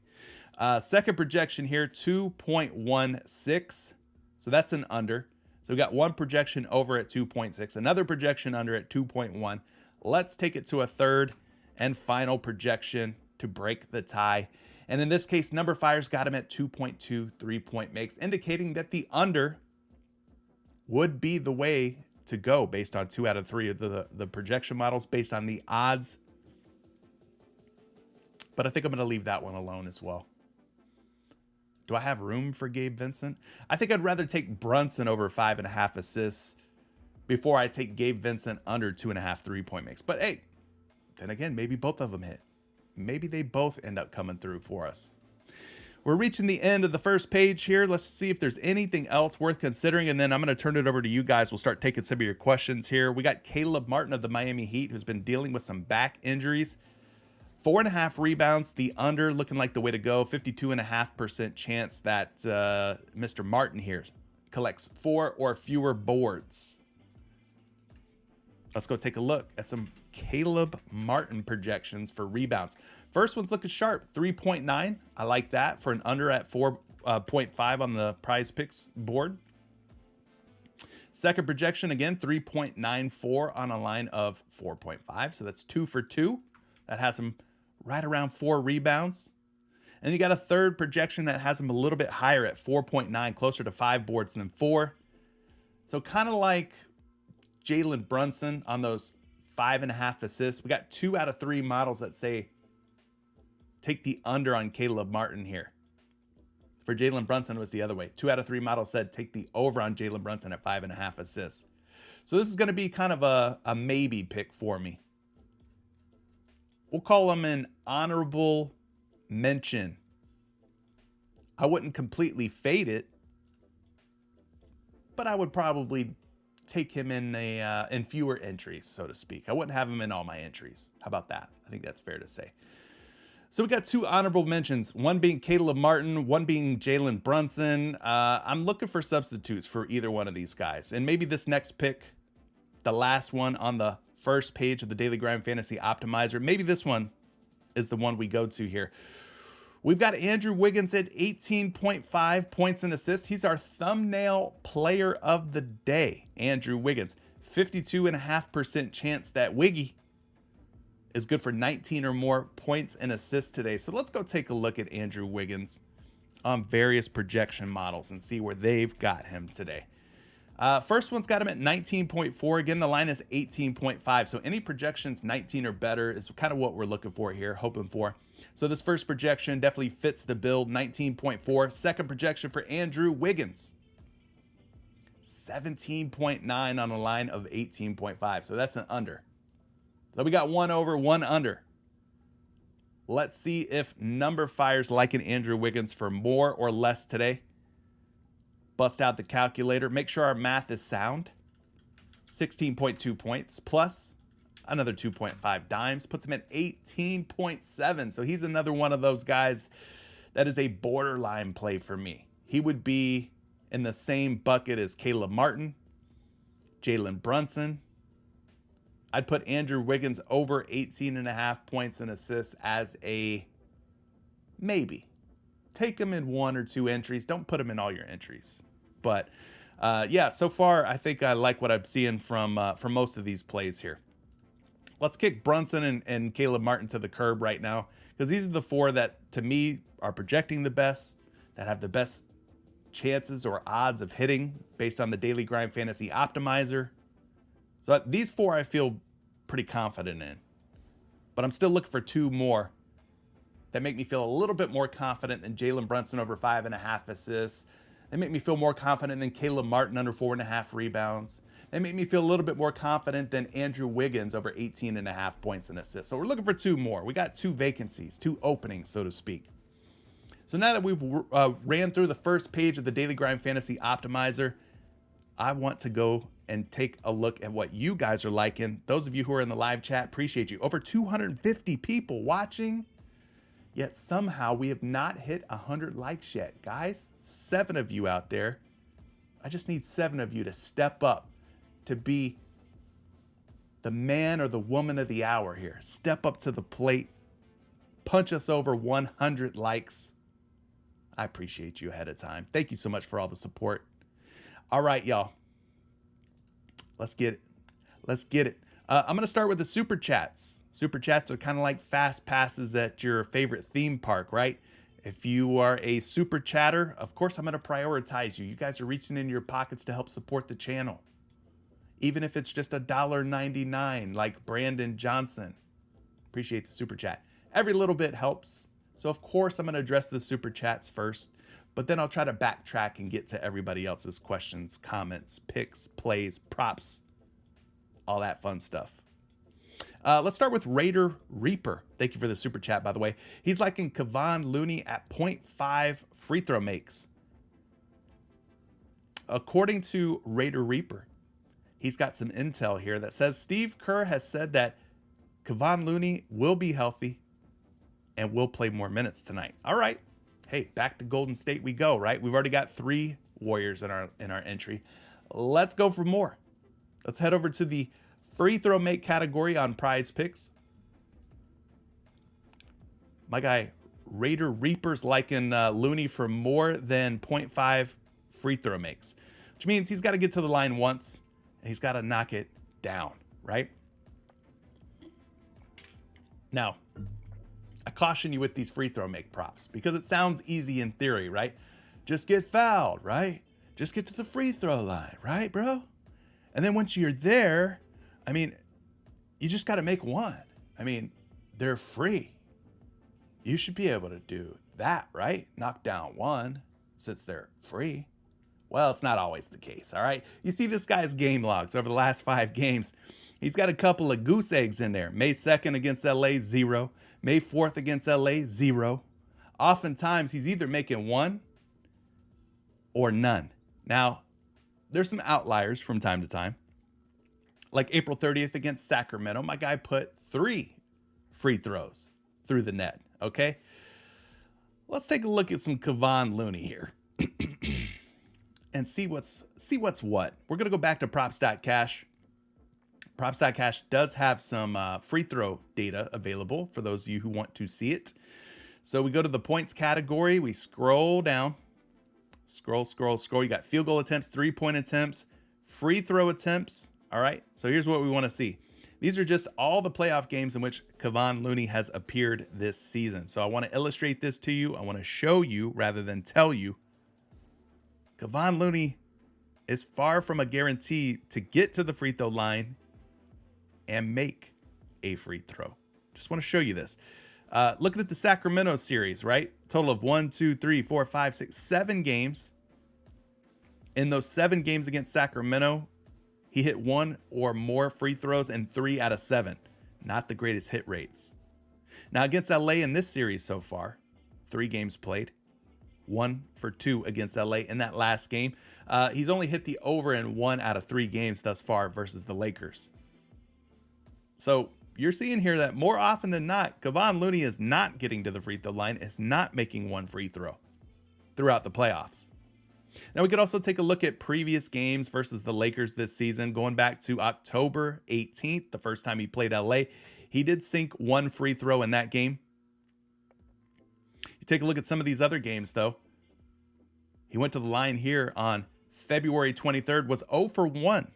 Second projection here, 2.16. So that's an under. So we got one projection over at 2.6, another projection under at 2.1. Let's take it to a third and final projection to break the tie. And in this case, Number Fire's got him at 2.2 3-point makes, indicating that the under would be the way to go based on 2 out of 3 of the projection models, based on the odds. But I think I'm going to leave that one alone as well. Do I have room for Gabe Vincent? I think I'd rather take Brunson over 5.5 assists before I take Gabe Vincent under 2.5 3-point makes. But hey, then again, maybe both of them hit. Maybe they both end up coming through for us. We're reaching the end of the first page here. Let's see if there's anything else worth considering, and then I'm going to turn it over to you guys. We'll start taking some of your questions here. We got Caleb Martin of the Miami Heat, who's been dealing with some back injuries. 4.5 rebounds, the under looking like the way to go. 52.5% chance that Mr. Martin here collects 4 or fewer boards. Let's go take a look at some Caleb Martin projections for rebounds. First one's looking sharp, 3.9. I like that for an under at 4.5 on the PrizePicks board. Second projection, again, 3.94 on a line of 4.5. So that's 2 for 2. That has him right around 4 rebounds. And you got a third projection that has him a little bit higher at 4.9, closer to 5 boards than 4. So kind of like Jalen Brunson on those 5.5 assists. We got 2 out of 3 models that say take the under on Caleb Martin here. For Jalen Brunson, it was the other way. 2 out of 3 models said take the over on Jalen Brunson at 5.5 assists. So this is going to be kind of a maybe pick for me. We'll call him an honorable mention. I wouldn't completely fade it, but I would probably take him in fewer entries, so to speak. I wouldn't have him in all my entries. How about that? I think that's fair to say. So we got 2 honorable mentions, one being Caleb Martin, one being Jalen Brunson. I'm looking for substitutes for either one of these guys. And maybe this next pick, the last one on the first page of the Daily Grind Fantasy Optimizer, maybe this one is the one we go to here. We've got Andrew Wiggins at 18.5 points and assists. He's our thumbnail player of the day, Andrew Wiggins. 52.5% chance that Wiggy is good for 19 or more points and assists today. So let's go take a look at Andrew Wiggins on various projection models and see where they've got him today. First one's got him at 19.4. Again, the line is 18.5. So any projections 19 or better is kind of what we're looking for here, hoping for. So this first projection definitely fits the bill, 19.4. Second projection for Andrew Wiggins, 17.9 on a line of 18.5. So that's an under. So we got 1 over, 1 under. Let's see if number fires like an Andrew Wiggins for more or less today. Bust out the calculator. Make sure our math is sound. 16.2 points plus another 2.5 dimes. Puts him at 18.7. So he's another one of those guys that is a borderline play for me. He would be in the same bucket as Caleb Martin, Jalen Brunson. I'd put Andrew Wiggins over 18.5 points and assists as a maybe. Take him in 1 or 2 entries. Don't put him in all your entries. But yeah, so far I think I like what I'm seeing from most of these plays here. Let's kick Brunson and Caleb Martin to the curb right now, because these are the 4 that to me are projecting the best, that have the best chances or odds of hitting based on the Daily Grind Fantasy Optimizer. So these 4 I feel pretty confident in, but I'm still looking for 2 more that make me feel a little bit more confident than Jalen Brunson over 5.5 assists. They make me feel more confident than Caleb Martin under 4.5 rebounds. They make me feel a little bit more confident than Andrew Wiggins over 18.5 points and assists. So we're looking for 2 more. We got 2 vacancies, 2 openings, so to speak. So now that we've ran through the first page of the Daily Grind Fantasy Optimizer, I want to go and take a look at what you guys are liking. Those of you who are in the live chat, appreciate you. Over 250 people watching, yet somehow we have not hit 100 likes yet. Guys, 7 of you out there. I just need 7 of you to step up to be the man or the woman of the hour here. Step up to the plate. Punch us over 100 likes. I appreciate you ahead of time. Thank you so much for all the support. All right, y'all. Let's get it. Let's get it. I'm going to start with the super chats. Super chats are kind of like fast passes at your favorite theme park, right? If you are a super chatter, of course, I'm going to prioritize you. You guys are reaching in your pockets to help support the channel. Even if it's just $1.99, like Brandon Johnson. Appreciate the super chat. Every little bit helps. So, of course, I'm going to address the super chats first. But then I'll try to backtrack and get to everybody else's questions, comments, picks, plays, props, all that fun stuff. Let's start with Raider Reaper. Thank you for the super chat, by the way. He's liking Kevon Looney at 0.5 free throw makes. According to Raider Reaper, he's got some intel here that says Steve Kerr has said that Kevon Looney will be healthy and will play more minutes tonight. All right. Hey, back to Golden State we go, right? We've already got 3 Warriors in our entry. Let's go for more. Let's head over to the free throw make category on PrizePicks. My guy Raider Reaper's liking Looney for more than 0.5 free throw makes, which means he's got to get to the line once and he's got to knock it down, right? Now, I caution you with these free throw make props because it sounds easy in theory, right? Just get fouled, right? Just get to the free throw line, right, bro? And then once you're there, I mean, you just got to make one. I mean, they're free. You should be able to do that, right? Knock down one. since they're free. Well, it's not always the case, all right? You see this guy's game logs over the last 5 games. He's got a couple of goose eggs in there. May 2nd against LA, 0. May 4th against LA, 0. Oftentimes, he's either making 1 or none. Now, there's some outliers from time to time. Like April 30th against Sacramento, my guy put 3 free throws through the net, okay? Let's take a look at some Kevon Looney here. And see what's what. We're going to go back to props.cash. Props.cash does have some free throw data available for those of you who want to see it. So we go to the points category. We scroll down. Scroll. You got field goal attempts, 3-point attempts, free throw attempts. All right. So here's what we want to see. These are just all the playoff games in which Kevon Looney has appeared this season. So I want to illustrate this to you. I want to show you rather than tell you. Kevon Looney is far from a guarantee to get to the free throw line and make a free throw. Just want to show you this. Looking at the Sacramento series, right? Total of 1, 2, 3, 4, 5, 6, 7 games. In those 7 games against Sacramento, he hit 1 or more free throws in 3 out of 7. Not the greatest hit rates. Now against LA in this series so far, 3 games played. 1 for 2 against LA in that last game. He's only hit the over in 1 out of 3 games thus far versus the Lakers. So you're seeing here that more often than not, Kevon Looney is not getting to the free throw line, is not making 1 free throw throughout the playoffs. Now we could also take a look at previous games versus the Lakers this season, going back to October 18th, the first time he played LA. He did sink 1 free throw in that game. You take a look at some of these other games, though. He went to the line here on February 23rd, was 0 for 1.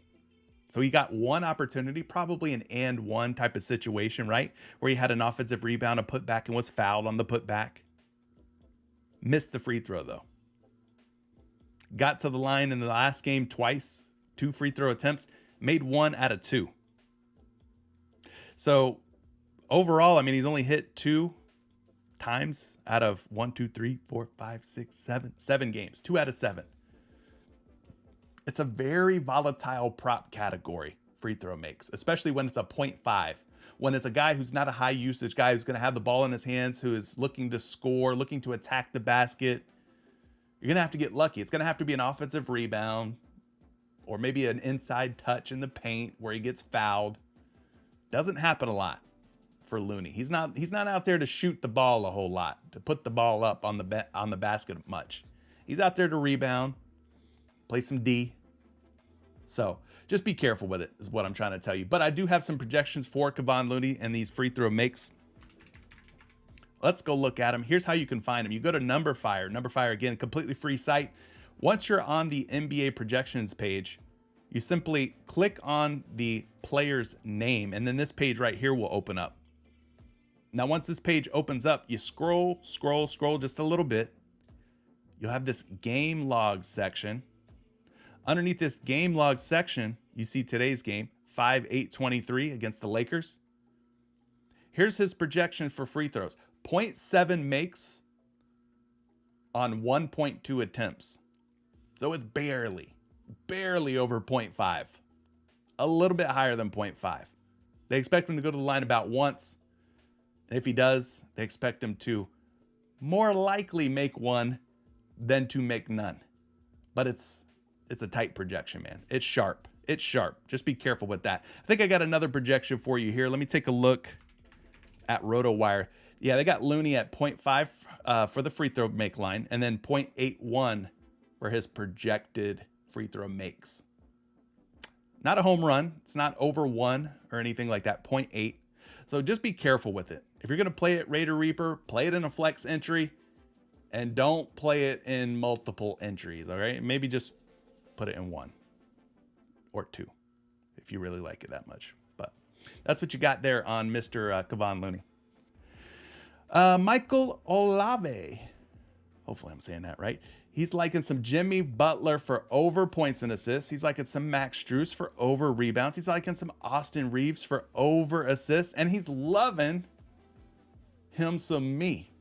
So he got 1 opportunity, probably an and 1 type of situation, right? Where he had an offensive rebound, a putback, and was fouled on the putback. Missed the free throw, though. Got to the line in the last game twice, 2 free throw attempts, made 1 out of 2. So overall, I mean, he's only hit 2 times out of 1, 2, 3, 4, 5, 6, 7 games, 2 out of 7. It's a very volatile prop category, free throw makes, especially when it's a 0.5. When it's a guy who's not a high usage guy who's going to have the ball in his hands, who is looking to score, looking to attack the basket, you're going to have to get lucky. It's going to have to be an offensive rebound or maybe an inside touch in the paint where he gets fouled. Doesn't happen a lot for Looney. He's not out there to shoot the ball a whole lot, to put the ball up on the basket much. He's out there to rebound, play some D. So just be careful with it is what I'm trying to tell you. But I do have some projections for Kevon Looney and these free throw makes. Let's go look at them. Here's how you can find them. You go to Numberfire. Numberfire, again, completely free site. Once you're on the NBA projections page, you simply click on the player's name, and then this page right here will open up. Now, once this page opens up, you scroll just a little bit. You'll have this game log section. Underneath this game log section, you see today's game, 5-8-23 against the Lakers. Here's his projection for free throws. 0.7 makes on 1.2 attempts. So it's barely over 0.5. A little bit higher than 0.5. They expect him to go to the line about once. And if he does, they expect him to more likely make 1 than to make none. But it's a tight projection, man. It's sharp. It's sharp. Just be careful with that. I think I got another projection for you here. Let me take a look at RotoWire. Yeah, they got Looney at 0.5 for the free throw make line, and then 0.81 for his projected free throw makes. Not a home run. It's not over 1 or anything like that, 0.8. So just be careful with it. If you're going to play it Raider Reaper, play it in a flex entry, and don't play it in multiple entries, all right? Maybe just put it in 1 or 2 if you really like it that much. But that's what you got there on Mr. Kevon Looney. Michael Olave, hopefully I'm saying that right. He's liking some Jimmy Butler for over points and assists. He's liking some Max Strus for over rebounds. He's liking some Austin Reeves for over assists. And he's loving him some me.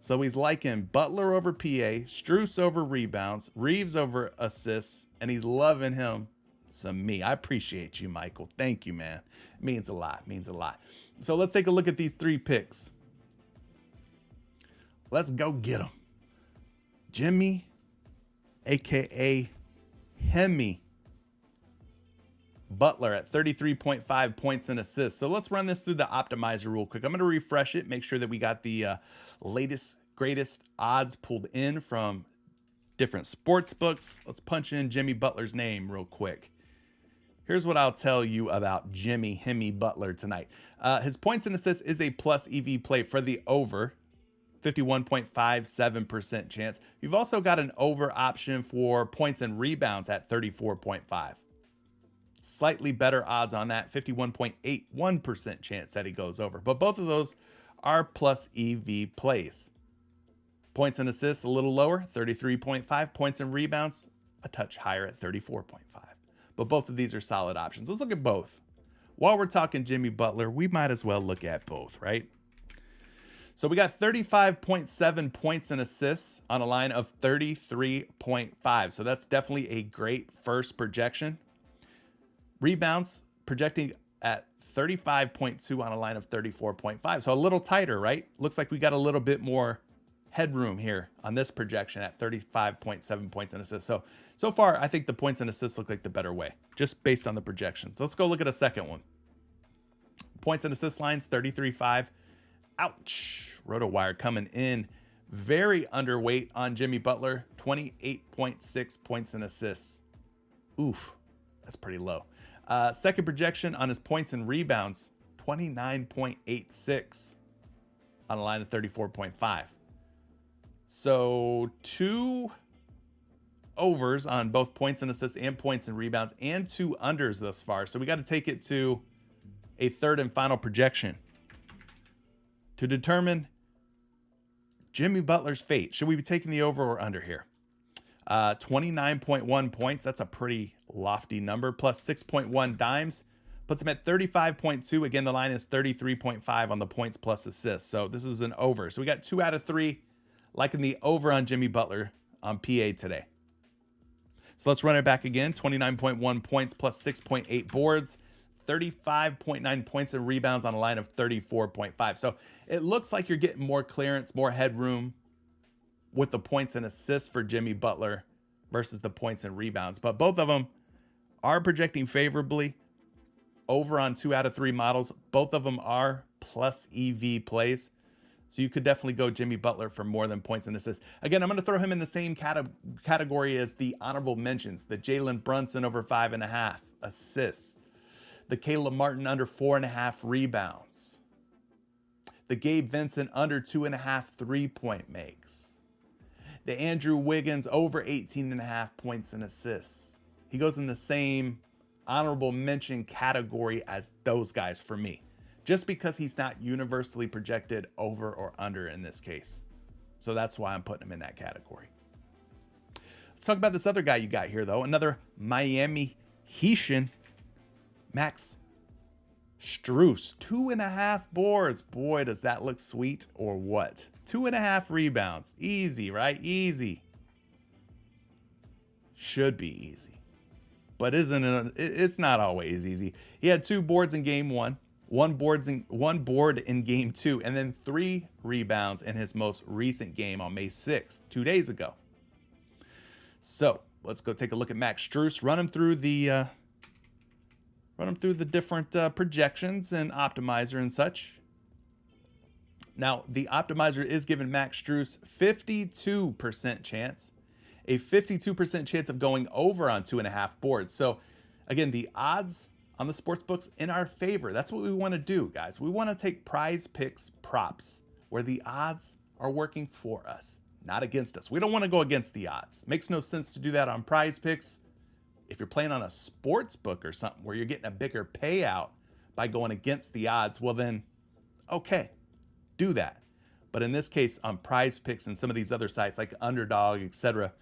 So he's liking Butler over PA, Strus over rebounds, Reeves over assists, and he's loving him some me. I appreciate you, Michael. Thank you, man. It means a lot. Means a lot. So let's take a look at these 3 picks. Let's go get them. Jimmy, aka Hemi Butler at 33.5 points and assists. So let's run this through the optimizer real quick. I'm going to refresh it, make sure that we got the latest, greatest odds pulled in from different sports books. Let's punch in Jimmy Butler's name real quick. Here's what I'll tell you about Jimmy Hemi Butler tonight. His points and assists is a plus EV play for the over, 51.57% chance. You've also got an over option for points and rebounds at 34.5. Slightly better odds on that, 51.81% chance that he goes over. But both of those are plus EV plays. Points and assists a little lower, 33.5. Points and rebounds a touch higher at 34.5. But both of these are solid options. Let's look at both. While we're talking Jimmy Butler, we might as well look at both, right? So we got 35.7 points and assists on a line of 33.5. So that's definitely a great first projection. Rebounds projecting at 35.2 on a line of 34.5. So a little tighter, right? Looks like we got a little bit more headroom here on this projection at 35.7 points and assists. So far, I think the points and assists look like the better way, just based on the projections. Let's go look at a second one. Points and assist lines, 33.5. Ouch. RotoWire coming in very underweight on Jimmy Butler, 28.6 points and assists. Oof, that's pretty low. Second projection on his points and rebounds, 29.86 on a line of 34.5. So 2 overs on both points and assists and points and rebounds, and 2 unders thus far. So we got to take it to a third and final projection to determine Jimmy Butler's fate. Should we be taking the over or under here? 29.1 points. That's a pretty lofty number. Plus 6.1 dimes puts him at 35.2. Again, the line is 33.5 on the points plus assists. So this is an over. So we got 2 out of 3 liking the over on Jimmy Butler on PA today. So let's run it back again. 29.1 points plus 6.8 boards. 35.9 points and rebounds on a line of 34.5. So it looks like you're getting more clearance, more headroom with the points and assists for Jimmy Butler versus the points and rebounds. But both of them are projecting favorably over on 2 out of 3 models. Both of them are plus EV plays. So you could definitely go Jimmy Butler for more than points and assists. Again, I'm going to throw him in the same category as the honorable mentions. The Jalen Brunson over 5.5 assists. The Caleb Martin under 4.5 rebounds. The Gabe Vincent under 2.5 3-point makes. The Andrew Wiggins over 18.5 points and assists. He goes in the same honorable mention category as those guys for me, just because he's not universally projected over or under in this case. So that's why I'm putting him in that category. Let's talk about this other guy you got here, though. Another Miami Heat, Max Strus, 2.5 boards. Boy, does that look sweet or what? 2.5 rebounds. Easy, right? Easy. Should be easy. But it's not always easy. He had 2 boards in game 1, one board in game 2, and then 3 rebounds in his most recent game on May 6th, 2 days ago. So let's go take a look at Max Strus, run him through the different projections and optimizer and such. Now, the optimizer is giving Max Strus 52% chance, a 52% chance of going over on 2.5 boards. So again, the odds on the sports books in our favor. That's what we want to do, guys. We want to take PrizePicks props where the odds are working for us, not against us. We don't want to go against the odds. Makes no sense to do that on PrizePicks. If you're playing on a sports book or something where you're getting a bigger payout by going against the odds, well then, okay, do that. But in this case, on PrizePicks and some of these other sites like Underdog, etc.,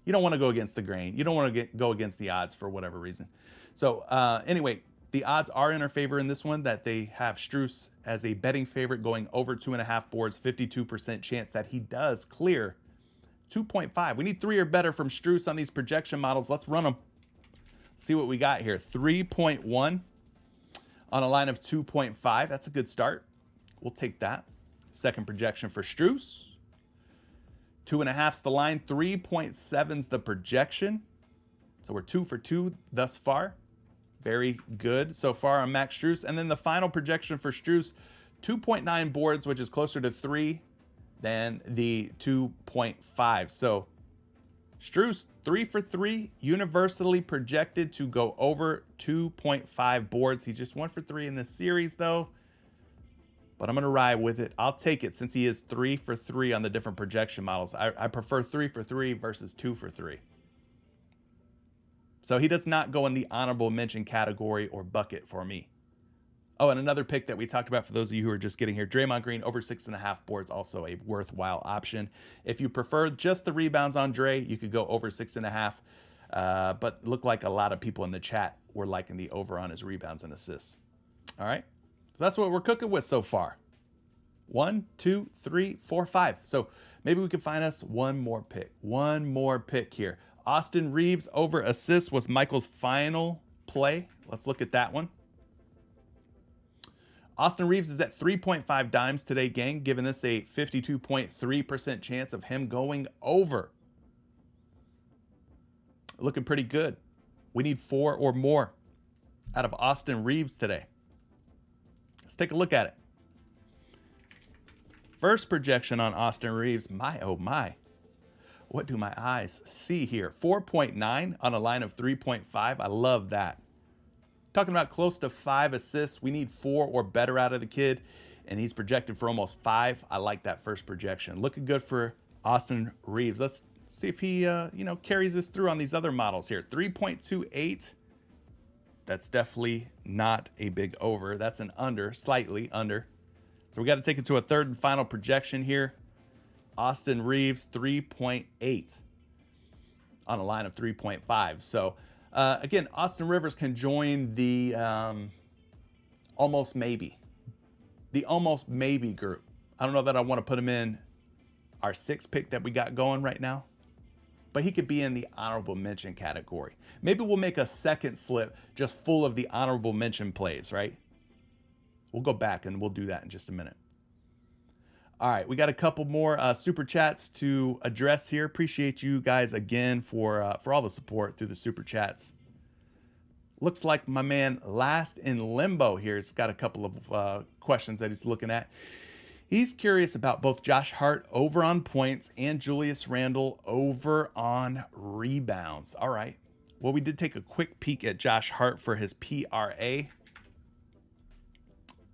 you don't want to go against the grain. You don't want to go against the odds for whatever reason. So anyway, The odds are in our favor in this one that they have Strus as a betting favorite going over 2.5 boards, 52% chance that he does clear 2.5. We need 3 or better from Strus on these projection models. Let's run them. See what we got here. 3.1 on a line of 2.5. That's a good start. We'll take that. Second projection for Strus. 2.5's the line. 3.7's the projection. So we're 2 for 2 thus far. Very good so far on Max Strus. And then the final projection for Strus, 2.9 boards, which is closer to 3 than the 2.5. So Strus, 3 for 3, universally projected to go over 2.5 boards. He's just 1 for 3 in this series, though. But I'm going to ride with it. I'll take it since he is 3 for 3 on the different projection models. I prefer 3 for 3 versus 2 for 3. So he does not go in the honorable mention category or bucket for me. Oh, and another pick that we talked about for those of you who are just getting here, Draymond Green over 6.5 boards, also a worthwhile option. If you prefer just the rebounds on Dre, you could go over 6.5. But looked like a lot of people in the chat were liking the over on his rebounds and assists. All right, so that's what we're cooking with so far. 1, 2, 3, 4, 5. So maybe we could find us one more pick here. Austin Reeves over assists was Michael's final play. Let's look at that one. Austin Reeves is at 3.5 dimes today, gang, giving this a 52.3% chance of him going over. Looking pretty good. We need 4 or more out of Austin Reeves today. Let's take a look at it. First projection on Austin Reeves. My, oh my. What do my eyes see here? 4.9 on a line of 3.5. I love that. Talking about close to 5 assists. We need 4 or better out of the kid, and he's projected for almost 5. I like that first projection. Looking good for Austin Reeves. Let's see if he carries this through on these other models here. 3.28. That's definitely not a big over. That's an under, slightly under. So we got to take it to a third and final projection here. Austin Reeves, 3.8 on a line of 3.5. So, again, Austin Rivers can join the almost maybe group. I don't know that I want to put him in our 6th pick that we got going right now, but he could be in the honorable mention category. Maybe we'll make a second slip just full of the honorable mention plays, right? We'll go back and we'll do that in just a minute. All right, we got a couple more super chats to address here. Appreciate you guys again for all the support through the super chats. Looks like my man Last in Limbo here has got a couple of questions that he's looking at. He's curious about both Josh Hart over on points and Julius Randle over on rebounds. All right. Well, we did take a quick peek at Josh Hart for his PRA.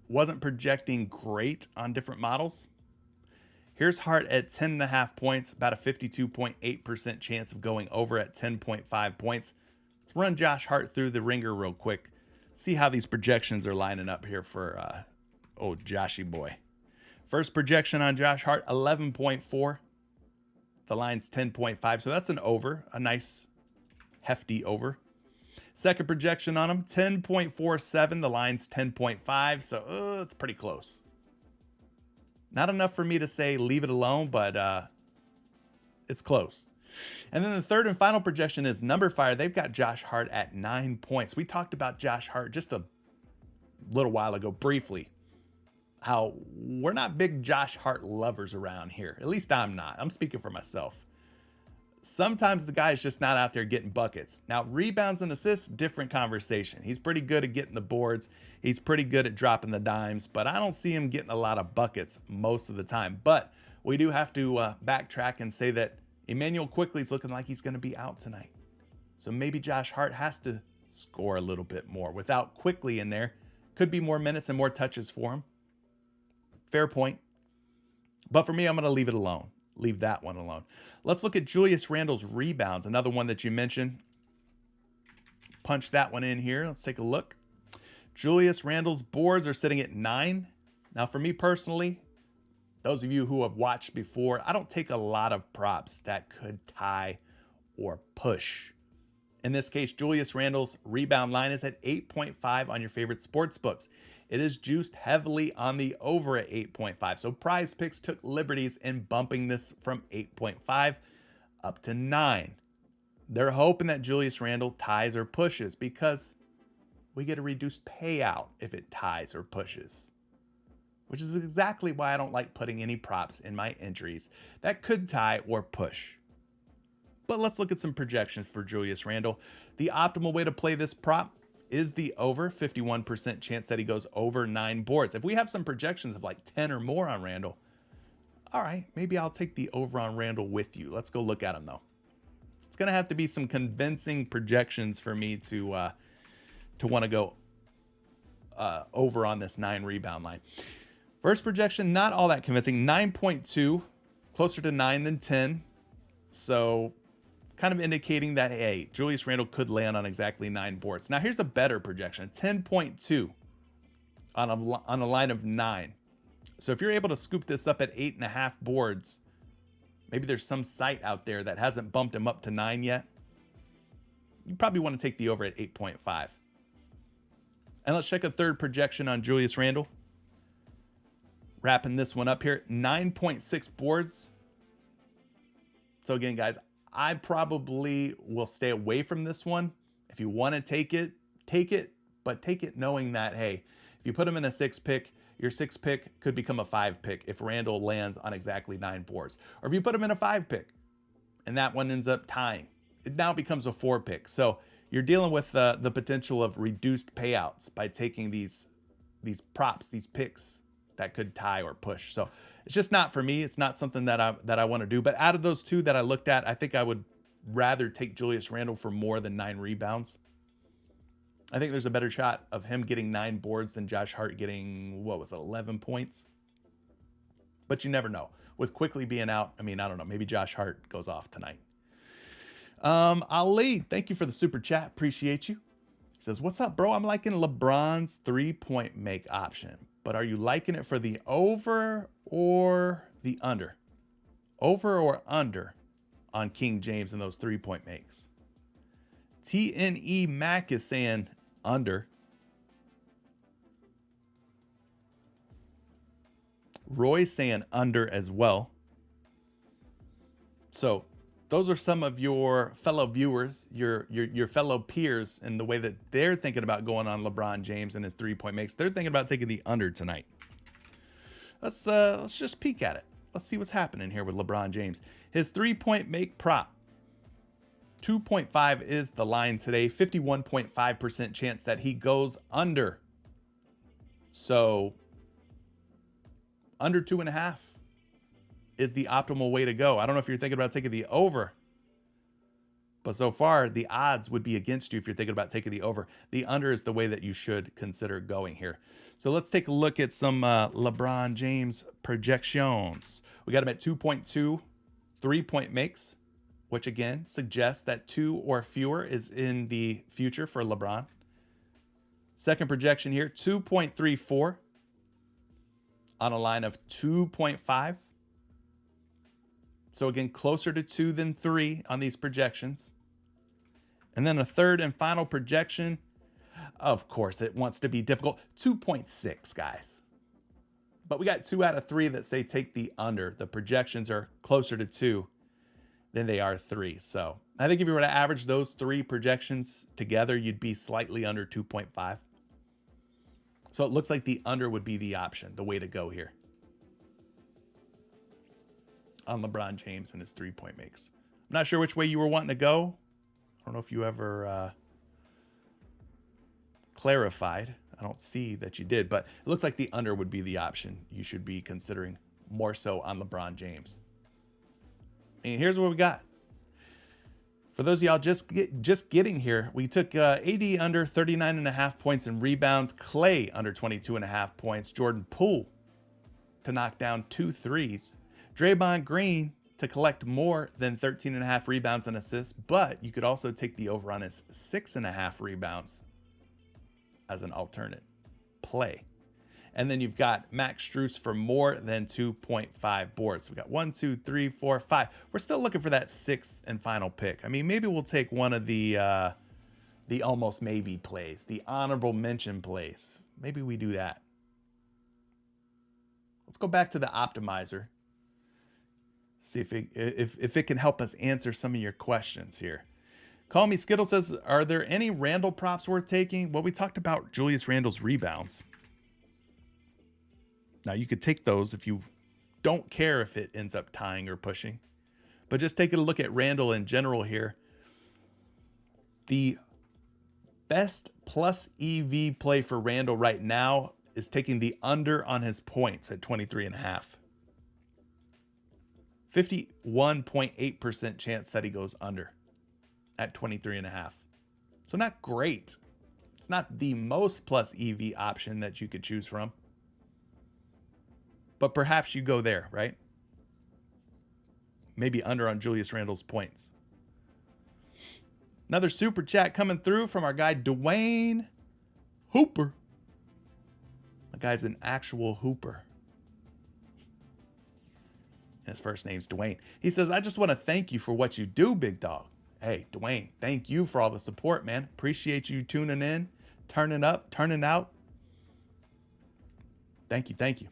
Wasn't projecting great on different models. Here's Hart at 10.5 points, about a 52.8% chance of going over at 10.5 points. Let's run Josh Hart through the ringer real quick. See how these projections are lining up here for old Joshy boy. First projection on Josh Hart, 11.4. The line's 10.5, so that's an over, a nice hefty over. Second projection on him, 10.47. The line's 10.5, so it's pretty close. Not enough for me to say leave it alone, but it's close. And then the third and final projection is Number Fire. They've got Josh Hart at 9 points. We talked about Josh Hart just a little while ago, briefly, how we're not big Josh Hart lovers around here. At least I'm not. I'm speaking for myself. Sometimes the guy's just not out there getting buckets. Now, rebounds and assists, different conversation. He's pretty good at getting the boards. He's pretty good at dropping the dimes, but I don't see him getting a lot of buckets most of the time. But we do have to backtrack and say that Emmanuel Quickley's looking like he's going to be out tonight. So maybe Josh Hart has to score a little bit more. Without Quickley in there, could be more minutes and more touches for him. Fair point. But for me, I'm going to leave it alone. Leave that one alone. Let's look at Julius Randle's rebounds, another one that you mentioned. Punch that one in here. Let's take a look. Julius Randle's boards are sitting at 9. Now, for me personally, those of you who have watched before, I don't take a lot of props that could tie or push In this case, Julius Randle's rebound line is at 8.5 on your favorite sports books. It is juiced heavily on the over at 8.5. So PrizePicks took liberties in bumping this from 8.5 up to 9. They're hoping that Julius Randle ties or pushes because we get a reduced payout if it ties or pushes, which is exactly why I don't like putting any props in my entries that could tie or push. But let's look at some projections for Julius Randle. The optimal way to play this prop is the over, 51% chance that he goes over 9 boards. If we have some projections of like 10 or more on Randle, all right, maybe I'll take the over on Randle with you. Let's go look at him though. It's gonna have to be some convincing projections for me to want to go over on this 9 rebound line. First projection, not all that convincing. 9.2, closer to 9 than 10. So kind of indicating that, hey, Julius Randle could land on exactly 9 boards. Now here's a better projection, 10.2 on a line of 9. So if you're able to scoop this up at 8.5 boards, maybe there's some site out there that hasn't bumped him up to 9 yet. You probably want to take the over at 8.5. And let's check a third projection on Julius Randle. Wrapping this one up here, 9.6 boards. So again, guys, I probably will stay away from this one. If you want to take it, but take it knowing that, hey, if you put him in a 6 pick, your 6 pick could become a 5 pick if Randle lands on exactly 9 boards. Or if you put him in a 5 pick and that one ends up tying, it now becomes a 4 pick. So you're dealing with the potential of reduced payouts by taking these props, these picks that could tie or push. So it's just not for me. It's not something that I want to do. But out of those two that I looked at, I think I would rather take Julius Randle for more than 9 rebounds. I think there's a better shot of him getting 9 boards than Josh Hart getting, 11 points. But you never know. With Quickly being out, I mean, I don't know. Maybe Josh Hart goes off tonight. Ali, thank you for the super chat. Appreciate you. He says, what's up, bro? I'm liking LeBron's 3-point make option. But are you liking it for the over or the under? Over or under on King James and those 3-point makes? TNE Mac is saying under. Roy's saying under as well. So those are some of your fellow viewers, your fellow peers, and the way that they're thinking about going on LeBron James and his 3-point makes. They're thinking about taking the under tonight. Let's just peek at it. Let's see what's happening here with LeBron James. His 3-point make prop, 2.5 is the line today. 51.5% chance that he goes under. So under 2.5 is the optimal way to go. I don't know if you're thinking about taking the over, but so far the odds would be against you if you're thinking about taking the over. The under is the way that you should consider going here. So let's take a look at some LeBron James projections. We got him at 2.2 3-point makes, which again suggests that 2 or fewer is in the future for LeBron. Second projection here, 2.34 on a line of 2.5. So again, closer to 2 than 3 on these projections. And then a third and final projection. Of course, it wants to be difficult. 2.6, guys. But we got 2 out of 3 that say take the under. The projections are closer to 2 than they are 3. So I think if you were to average those 3 projections together, you'd be slightly under 2.5. So it looks like the under would be the option, the way to go here on LeBron James and his 3-point makes. I'm not sure which way you were wanting to go. I don't know if you ever clarified. I don't see that you did, but it looks like the under would be the option you should be considering more so on LeBron James. And here's what we got. For those of y'all just getting here, we took AD under 39.5 points and rebounds, Clay under 22.5 points, Jordan Poole to knock down 2 threes, Draymond Green to collect more than 13.5 rebounds and assists, but you could also take the over on his 6.5 rebounds as an alternate play. And then you've got Max Strus for more than 2.5 boards. We got 1, 2, 3, 4, 5. We're still looking for that 6th and final pick. I mean, maybe we'll take one of the the almost maybe plays, the honorable mention plays. Maybe we do that. Let's go back to the optimizer. See if it can help us answer some of your questions here. Call Me Skittle says, are there any Randall props worth taking? Well, we talked about Julius Randle's rebounds. Now, you could take those if you don't care if it ends up tying or pushing. But just taking a look at Randle in general here. The best plus EV play for Randle right now is taking the under on his points at 23.5. 51.8% chance that he goes under at 23.5. So not great. It's not the most plus EV option that you could choose from. But perhaps you go there, right? Maybe under on Julius Randle's points. Another super chat coming through from our guy Dwayne Hooper. The guy's an actual hooper. His first name's Dwayne. He says, I just want to thank you for what you do, big dog. Hey, Dwayne, thank you for all the support, man. Appreciate you tuning in, turning up, turning out. Thank you, thank you.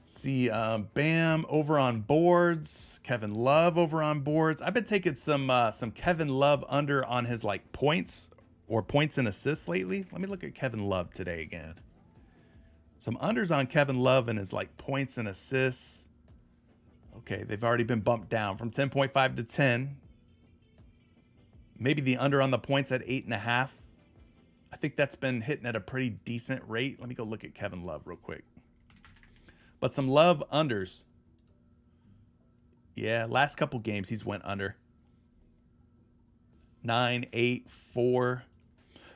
See, Bam over on boards. Kevin Love over on boards. I've been taking some Kevin Love under on his like points or points and assists lately. Let me look at Kevin Love today again. Some unders on Kevin Love and his like points and assists. Okay, they've already been bumped down from 10.5 to 10. Maybe the under on the points at 8.5. I think that's been hitting at a pretty decent rate. Let me go look at Kevin Love real quick. But some Love unders. Yeah, last couple games he's went under. 9, 8, 4.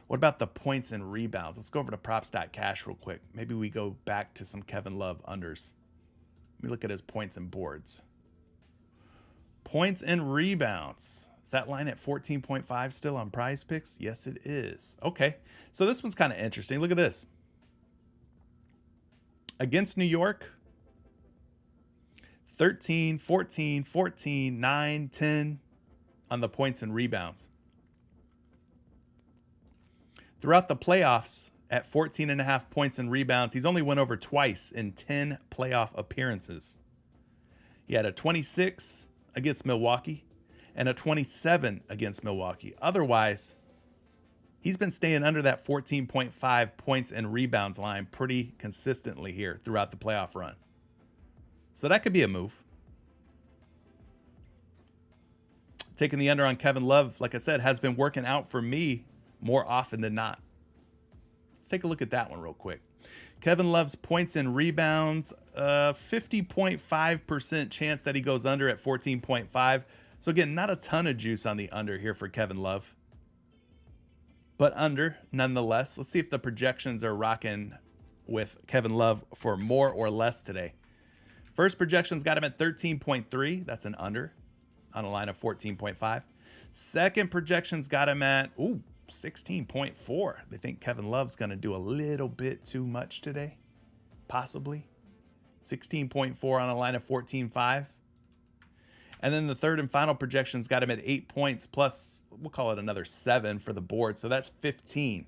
What about the points and rebounds? Let's go over to props.cash real quick. Maybe we go back to some Kevin Love unders. Let me look at his points and boards. Points and rebounds. Is that line at 14.5 still on PrizePicks? Yes, it is. Okay, so this one's kind of interesting. Look at this. Against New York, 13, 14, 14, 9, 10 on the points and rebounds. Throughout the playoffs, at 14.5 points and rebounds, he's only went over twice in 10 playoff appearances. He had a 26 against Milwaukee and a 27 against Milwaukee. Otherwise, he's been staying under that 14.5 points and rebounds line pretty consistently here throughout the playoff run. So that could be a move. Taking the under on Kevin Love, like I said, has been working out for me more often than not. Let's take a look at that one real quick. Kevin Love's points and rebounds, 50.5% chance that he goes under at 14.5. So again, not a ton of juice on the under here for Kevin Love. But under nonetheless. Let's see if the projections are rocking with Kevin Love for more or less today. First projections got him at 13.3. That's an under on a line of 14.5. Second projections got him at 16.4. They think Kevin Love's going to do a little bit too much today. Possibly. 16.4 on a line of 14.5. And then the third and final projections got him at 8 points plus, we'll call it another 7 for the board. So that's 15.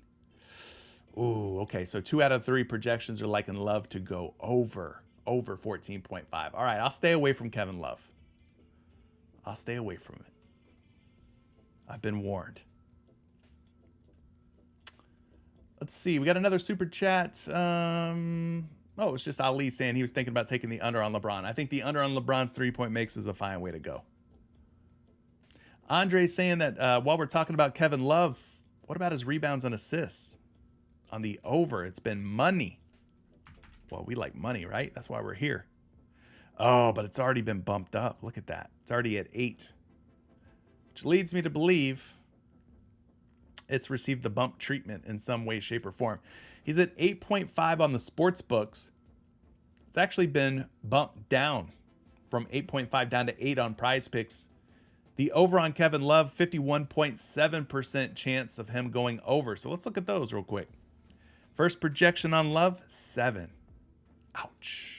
Ooh, okay. So 2 out of 3 projections are liking Love to go over 14.5. All right, I'll stay away from Kevin Love. I'll stay away from it. I've been warned. Let's see. We got another super chat. It's just Ali saying he was thinking about taking the under on LeBron. I think the under on LeBron's three-point makes is a fine way to go. Andre's saying that while we're talking about Kevin Love, what about his rebounds and assists? On the over, it's been money. Well, we like money, right? That's why we're here. Oh, but it's already been bumped up. Look at that. It's already at 8. Which leads me to believe it's received the bump treatment in some way, shape, or form. He's at 8.5 on the sports books. It's actually been bumped down from 8.5 down to 8 on PrizePicks. The over on Kevin Love, 51.7% chance of him going over. So let's look at those real quick. First projection on Love, 7. Ouch.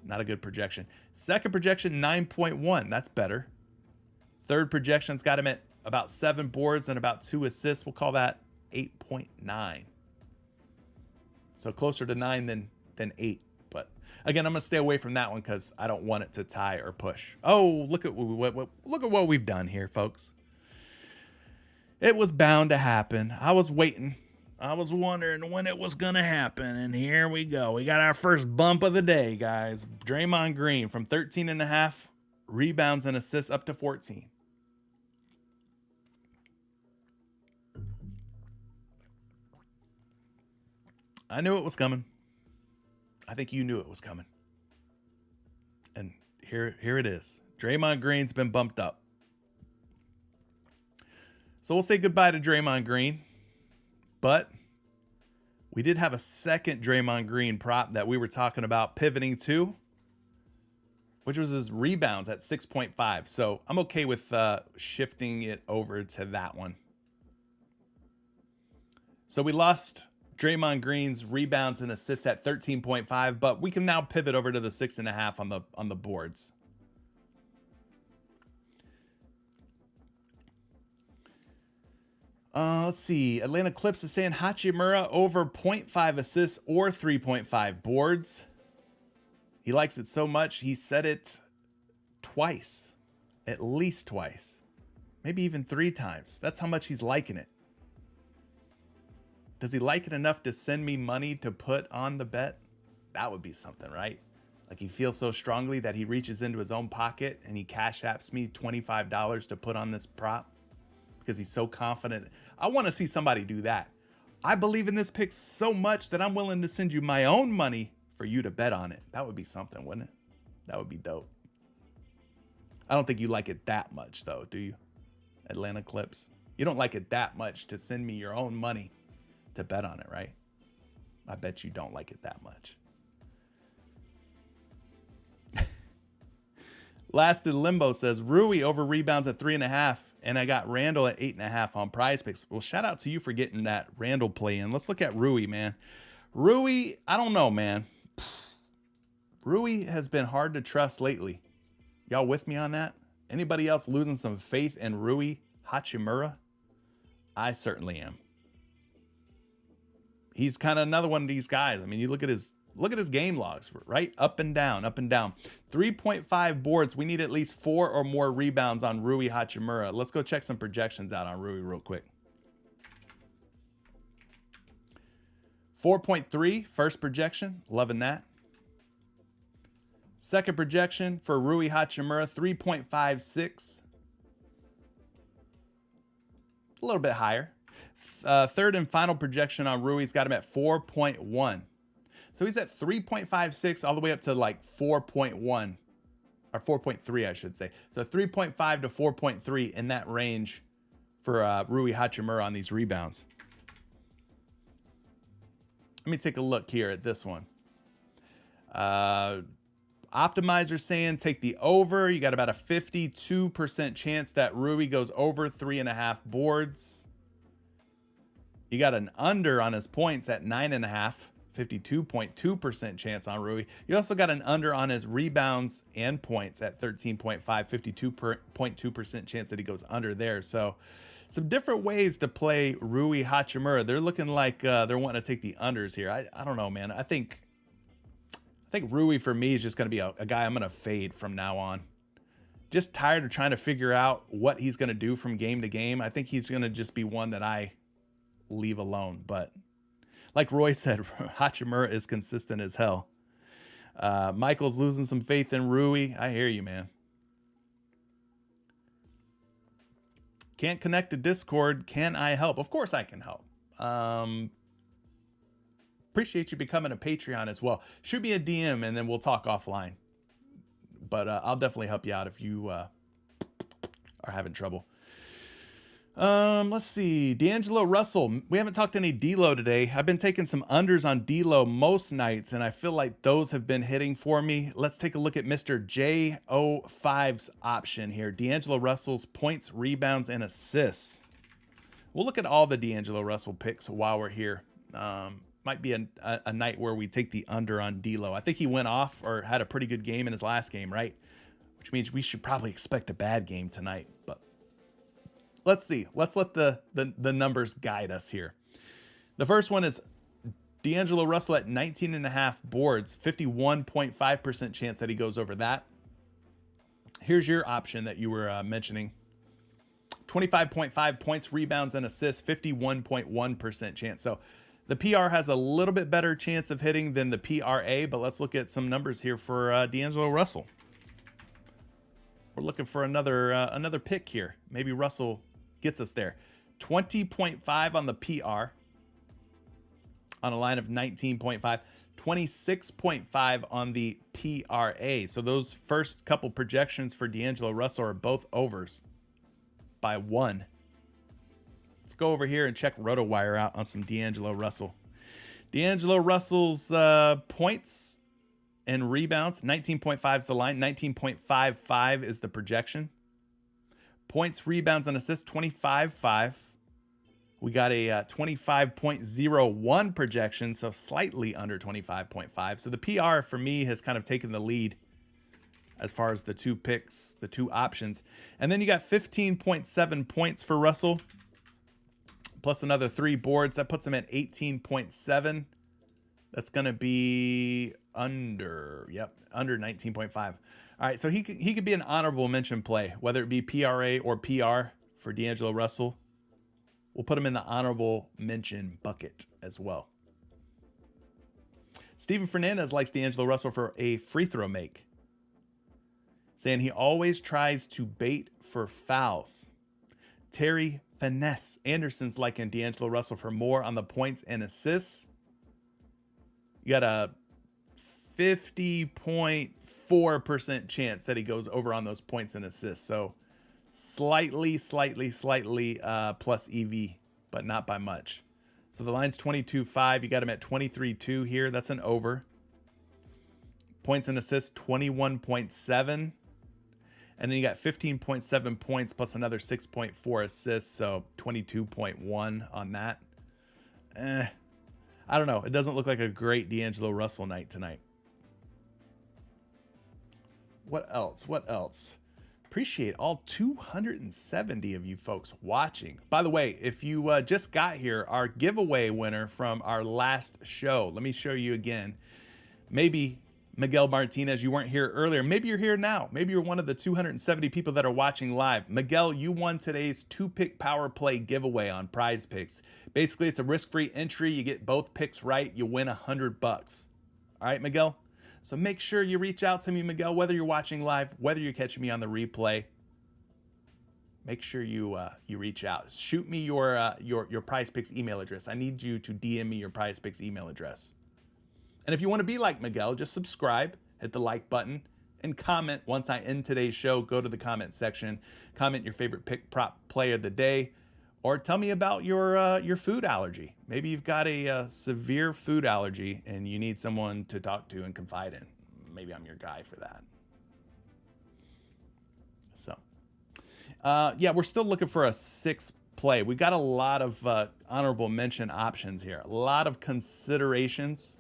Not a good projection. Second projection, 9.1. That's better. Third projection's got him at about 7 boards and about 2 assists. We'll call that 8.9. So closer to 9 than 8. But again, I'm going to stay away from that one because I don't want it to tie or push. Oh, look at what we've done here, folks. It was bound to happen. I was waiting. I was wondering when it was going to happen, and here we go. We got our first bump of the day, guys. Draymond Green from 13.5 rebounds and assists up to 14. I knew it was coming. I think you knew it was coming. And here it is. Draymond Green's been bumped up. So we'll say goodbye to Draymond Green. But we did have a second Draymond Green prop that we were talking about pivoting to, which was his rebounds at 6.5. So I'm okay with shifting it over to that one. So we lost Draymond Green's rebounds and assists at 13.5, but we can now pivot over to the 6.5 on the boards. Let's see. Atlanta Clips is saying Hachimura over 0.5 assists or 3.5 boards. He likes it so much, he said it twice. At least twice. Maybe even 3 times. That's how much he's liking it. Does he like it enough to send me money to put on the bet? That would be something, right? Like he feels so strongly that he reaches into his own pocket and he cash apps me $25 to put on this prop because he's so confident. I want to see somebody do that. I believe in this pick so much that I'm willing to send you my own money for you to bet on it. That would be something, wouldn't it? That would be dope. I don't think you like it that much, though, do you? Atlanta Clips. You don't like it that much to send me your own money to bet on it, right? I bet you don't like it that much. Last in Limbo says Rui over rebounds at 3.5, and I got Randall at 8.5 on PrizePicks. Well, shout out to you for getting that Randall play in. Let's look at Rui, man. Rui, I don't know, man. Rui has been hard to trust lately. Y'all with me on that? Anybody else losing some faith in Rui Hachimura? I certainly am. He's kind of another one of these guys. I mean, you look at his game logs, right? Up and down, up and down. 3.5 boards. We need at least 4 or more rebounds on Rui Hachimura. Let's go check some projections out on Rui real quick. 4.3 first projection, loving that. Second projection for Rui Hachimura, 3.56. A little bit higher. Third and final projection on Rui's got him at 4.1. So he's at 3.56 all the way up to like 4.1 or 4.3, I should say. So 3.5 to 4.3 in that range for Rui Hachimura on these rebounds. Let me take a look here at this one. Optimizer saying take the over. You got about a 52% chance that Rui goes over 3.5 boards. You got an under on his points at 9.5, 52.2% chance on Rui. You also got an under on his rebounds and points at 13.5, 52.2% chance that he goes under there. So some different ways to play Rui Hachimura. They're looking like they're wanting to take the unders here. I don't know, man. I think Rui for me is just going to be a guy I'm going to fade from now on. Just tired of trying to figure out what he's going to do from game to game. I think he's going to just be one that I leave alone. But like Roy said, Hachimura is consistent as hell. Michael's losing some faith in Rui. I hear you, man. Can't connect to Discord. Can I help? Of course I can help. Appreciate you becoming a Patreon as well. Shoot me a DM and then we'll talk offline. But I'll definitely help you out if you are having trouble. Let's see. D'Angelo Russell. We haven't talked any D-Lo today. I've been taking some unders on D-Lo most nights, and I feel like those have been hitting for me. Let's take a look at Mr. J05's option here. D'Angelo Russell's points, rebounds, and assists. We'll look at all the D'Angelo Russell picks while we're here. Might be a night where we take the under on D-Lo. I think he went off or had a pretty good game in his last game, right? Which means we should probably expect a bad game tonight, but let's see. Let's let the numbers guide us here. The first one is D'Angelo Russell at 19.5 boards, 51.5% chance that he goes over that. Here's your option that you were mentioning. 25.5 points, rebounds, and assists, 51.1% chance. So the PR has a little bit better chance of hitting than the PRA, but let's look at some numbers here for D'Angelo Russell. We're looking for another pick here. Maybe Russell gets us there. 20.5 on the PR on a line of 19.5. 26.5 on the PRA. So those first couple projections for D'Angelo Russell are both overs by 1. Let's go over here and check RotoWire out on some D'Angelo Russell. D'Angelo Russell's points and rebounds, 19.5 is the line, 19.55 is the projection. Points, rebounds, and assists, 25.5. We got a 25.01 projection, so slightly under 25.5. So the PR for me has kind of taken the lead as far as the two picks, the two options. And then you got 15.7 points for Russell, plus another 3 boards. That puts him at 18.7. That's going to be under 19.5. All right, so he could be an honorable mention play, whether it be PRA or PR for D'Angelo Russell. We'll put him in the honorable mention bucket as well. Steven Fernandez likes D'Angelo Russell for a free throw make, saying he always tries to bait for fouls. Terry Finesse Anderson's liking D'Angelo Russell for more on the points and assists. You got a 50.4% chance that he goes over on those points and assists. So slightly plus EV, but not by much. So the line's 22.5. You got him at 23.2 here. That's an over. Points and assists, 21.7. And then you got 15.7 points plus another 6.4 assists. So 22.1 on that. I don't know. It doesn't look like a great D'Angelo Russell night tonight. What else? Appreciate all 270 of you folks watching. By the way, if you just got here, our giveaway winner from our last show, let me show you again. Maybe Miguel Martinez, you weren't here earlier. Maybe you're here now. Maybe you're one of the 270 people that are watching live. Miguel, you won today's 2-pick power play giveaway on PrizePicks. Basically, it's a risk-free entry. You get both picks right, you win $100. All right, Miguel? So make sure you reach out to me, Miguel, whether you're watching live, whether you're catching me on the replay. Make sure you reach out. Shoot me your PrizePicks email address. I need you to DM me your PrizePicks email address. And if you want to be like Miguel, just subscribe, hit the like button, and comment once I end today's show. Go to the comment section, comment your favorite pick prop play of the day, or tell me about your food allergy. Maybe you've got a severe food allergy and you need someone to talk to and confide in. Maybe I'm your guy for that. So, yeah, we're still looking for a 6th play. We've got a lot of honorable mention options here, a lot of considerations.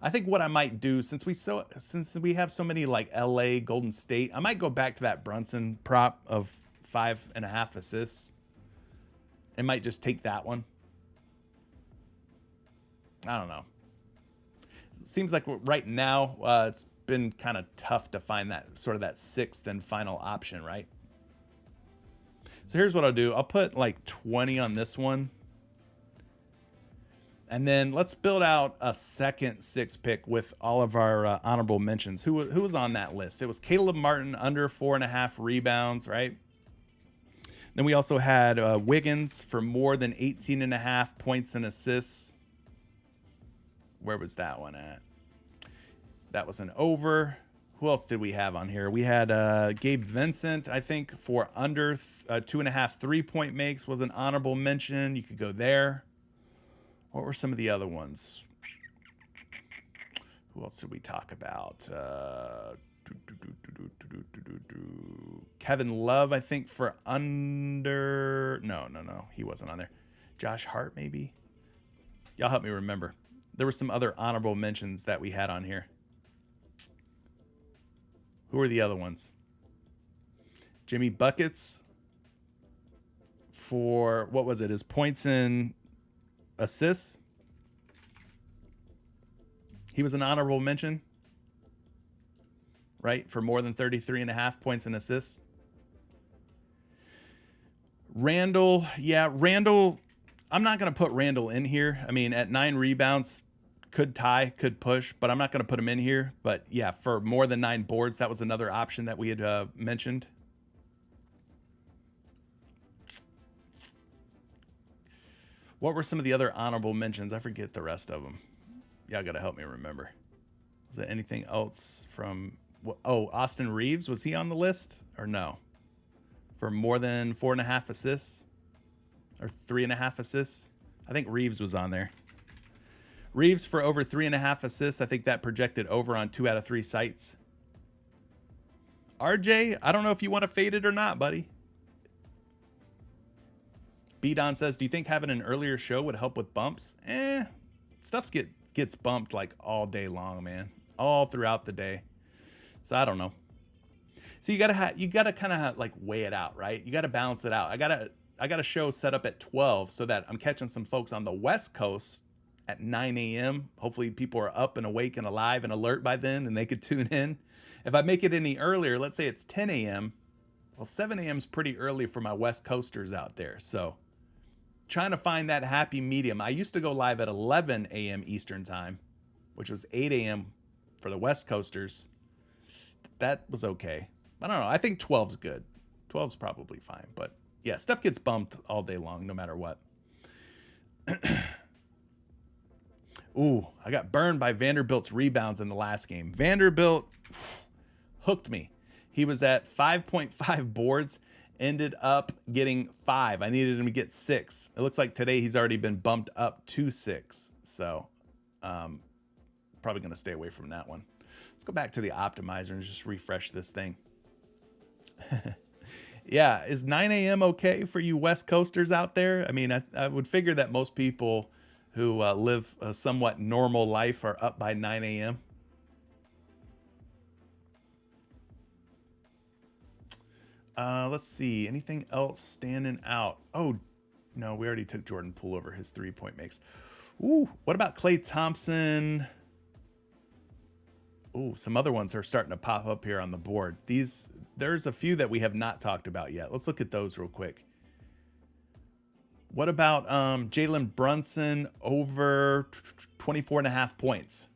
I think what I might do, since we have so many like LA, Golden State, I might go back to that Brunson prop of 5.5 assists. It might just take that one. I don't know. It seems like right now it's been kind of tough to find that sort of that 6th and final option, right? So here's what I'll do. I'll put like 20 on this one. And then let's build out a second 6 pick with all of our honorable mentions. Who was on that list? It was Caleb Martin, under 4.5 rebounds, right? Then we also had Wiggins for more than 18.5 points and assists. Where was that one at? That was an over. Who else did we have on here? We had Gabe Vincent, I think, for under 2.5 3-point makes was an honorable mention. You could go there. What were some of the other ones? Who else did we talk about? Kevin Love, I think, for under... No. He wasn't on there. Josh Hart, maybe? Y'all help me remember. There were some other honorable mentions that we had on here. Who are the other ones? Jimmy Buckets. for, what was it, his points and assists. He was an honorable mention, right? For more than 33.5 points and assists. Randall, yeah, Randall, I'm not going to put Randall in here. I mean, at 9 rebounds, could tie, could push, but I'm not going to put him in here. But yeah, for more than 9 boards, that was another option that we had mentioned. What were some of the other honorable mentions? I forget the rest of them. Y'all got to help me remember. Was there anything else from... Oh, Austin Reeves, was he on the list or no? For more than 4.5 assists or 3.5 assists. I think Reeves was on there. Reeves for over 3.5 assists. I think that projected over on 2 out of 3 sites. RJ, I don't know if you want to fade it or not, buddy. B-Don says, do you think having an earlier show would help with bumps? Stuff gets bumped like all day long, man. All throughout the day. So I don't know. So you gotta kind of like weigh it out, right? You gotta balance it out. I got a show set up at 12 so that I'm catching some folks on the West Coast at 9 a.m. Hopefully people are up and awake and alive and alert by then and they could tune in. If I make it any earlier, let's say it's 10 a.m. Well, 7 a.m. is pretty early for my West Coasters out there. So trying to find that happy medium. I used to go live at 11 a.m. Eastern time, which was 8 a.m. for the West Coasters. That was okay. I don't know. I think 12's good. 12's probably fine. But yeah, stuff gets bumped all day long, no matter what. Ooh, I got burned by Vanderbilt's rebounds in the last game. Vanderbilt hooked me. He was at 5.5 boards, ended up getting 5. I needed him to get 6. It looks like today he's already been bumped up to 6. So probably going to stay away from that one. Let's go back to the optimizer and just refresh this thing. Yeah, is 9 a.m. okay for you West Coasters out there? I mean, I would figure that most people who live a somewhat normal life are up by 9 a.m. Let's see. Anything else standing out? Oh, no, we already took Jordan Poole over his 3-point makes. Ooh, what about Klay Thompson? Ooh, some other ones are starting to pop up here on the board. There's a few that we have not talked about yet. Let's look at those real quick. What about Jalen Brunson over 24.5 points?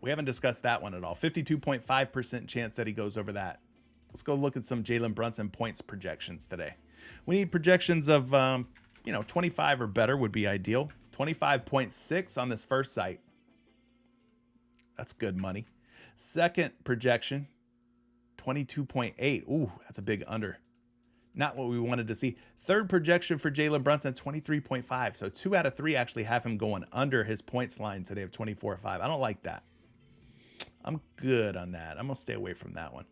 We haven't discussed that one at all. 52.5% chance that he goes over that. Let's go look at some Jalen Brunson points projections today. We need projections of, 25 or better would be ideal. 25.6 on this first site. That's good money. Second projection, 22.8. Ooh, that's a big under. Not what we wanted to see. Third projection for Jalen Brunson, 23.5. So 2 out of 3 actually have him going under his points line today of 24.5. I don't like that. I'm good on that. I'm going to stay away from that one.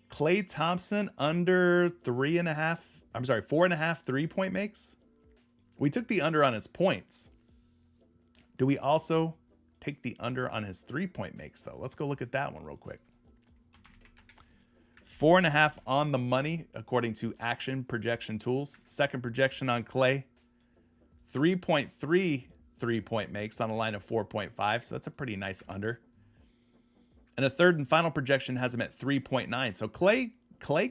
Klay Thompson under 4.5 3-point makes. We took the under on his points. Do we also take the under on his 3-point makes, though? Let's go look at that one real quick. 4.5 on the money, according to Action Projection Tools. Second projection on Klay. 3.3 3-point makes on a line of 4.5. So that's a pretty nice under. And a third and final projection has him at 3.9. So Klay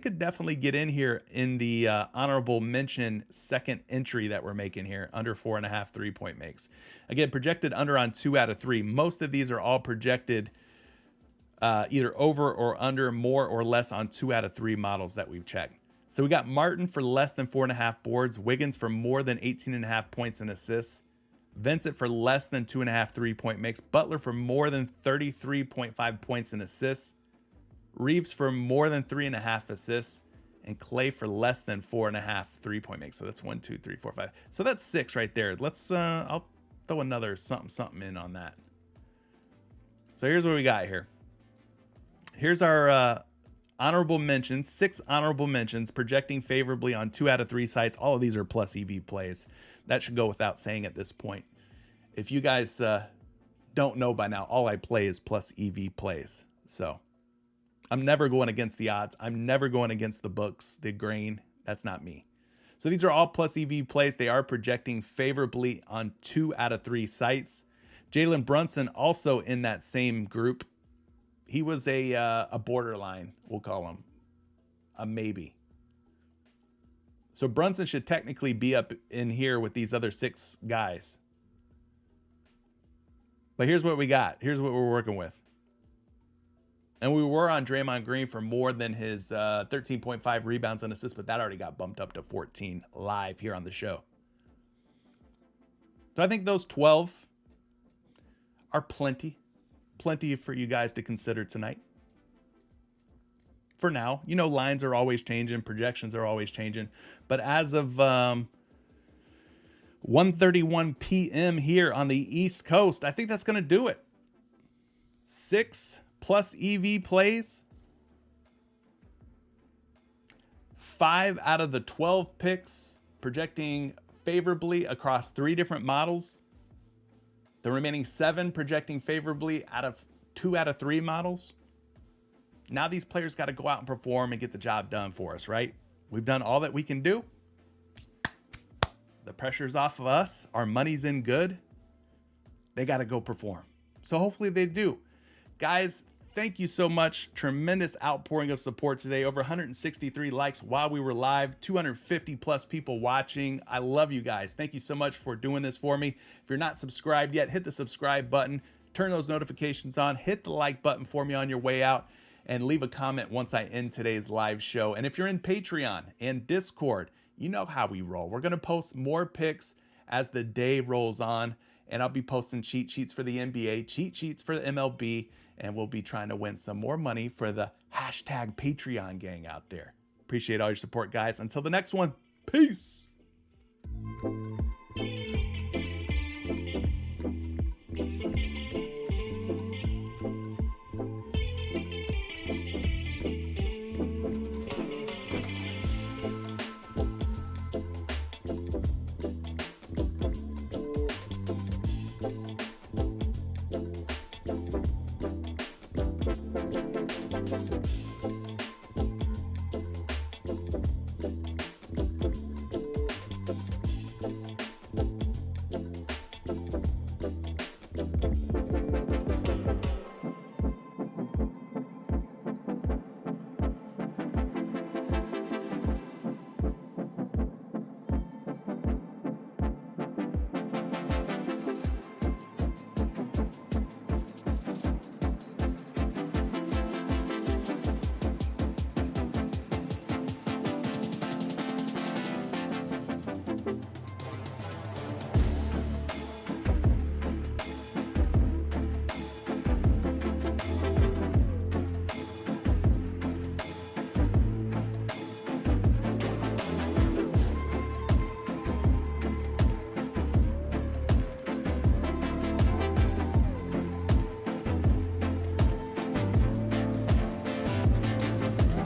could definitely get in here in the honorable mention second entry that we're making here, under 4.5 3-point makes. Again, projected under on 2 out of 3. Most of these are all projected either over or under, more or less on 2 out of 3 models that we've checked. So we got Martin for less than 4.5 boards, Wiggins for more than 18.5 points and assists, Vincent for less than 2.5 3-point makes, Butler for more than 33.5 points and assists, Reeves for more than 3.5 assists, and Klay for less than 4.5 3-point makes. So that's 1, 2, 3, 4, 5. So that's 6 right there. Let's I'll throw another something in on that. So here's what we got here. Here's our honorable mentions, 6 honorable mentions projecting favorably on 2 out of 3 sites. All of these are plus EV plays. That should go without saying at this point. If you guys don't know by now, all I play is plus EV plays. So I'm never going against the odds. I'm never going against the books, the grain. That's not me. So these are all plus EV plays. They are projecting favorably on 2 out of 3 sites. Jalen Brunson also in that same group. He was a borderline, we'll call him, a maybe. So Brunson should technically be up in here with these other 6 guys. But here's what we got. Here's what we're working with. And we were on Draymond Green for more than his 13.5 rebounds and assists, but that already got bumped up to 14 live here on the show. So I think those 12 are plenty for you guys to consider tonight. For now, you know, lines are always changing, projections are always changing, but as of 1:31 p.m. here on the East Coast, I think that's going to do it. 6 plus EV plays. 5 out of the 12 picks projecting favorably across 3 different models. The remaining 7 projecting favorably out of 2 out of 3 models. Now these players got to go out and perform and get the job done for us, right? We've done all that we can do. The pressure's off of us. Our money's in good. They got to go perform. So hopefully they do. Guys, thank you so much. Tremendous outpouring of support today. Over 163 likes while we were live. 250 plus people watching. I love you guys. Thank you so much for doing this for me. If you're not subscribed yet, hit the subscribe button. Turn those notifications on. Hit the like button for me on your way out. And leave a comment once I end today's live show. And if you're in Patreon and Discord, you know how we roll. We're going to post more picks as the day rolls on. And I'll be posting cheat sheets for the NBA, cheat sheets for the MLB, and we'll be trying to win some more money for the hashtag Patreon gang out there. Appreciate all your support, guys. Until the next one, peace.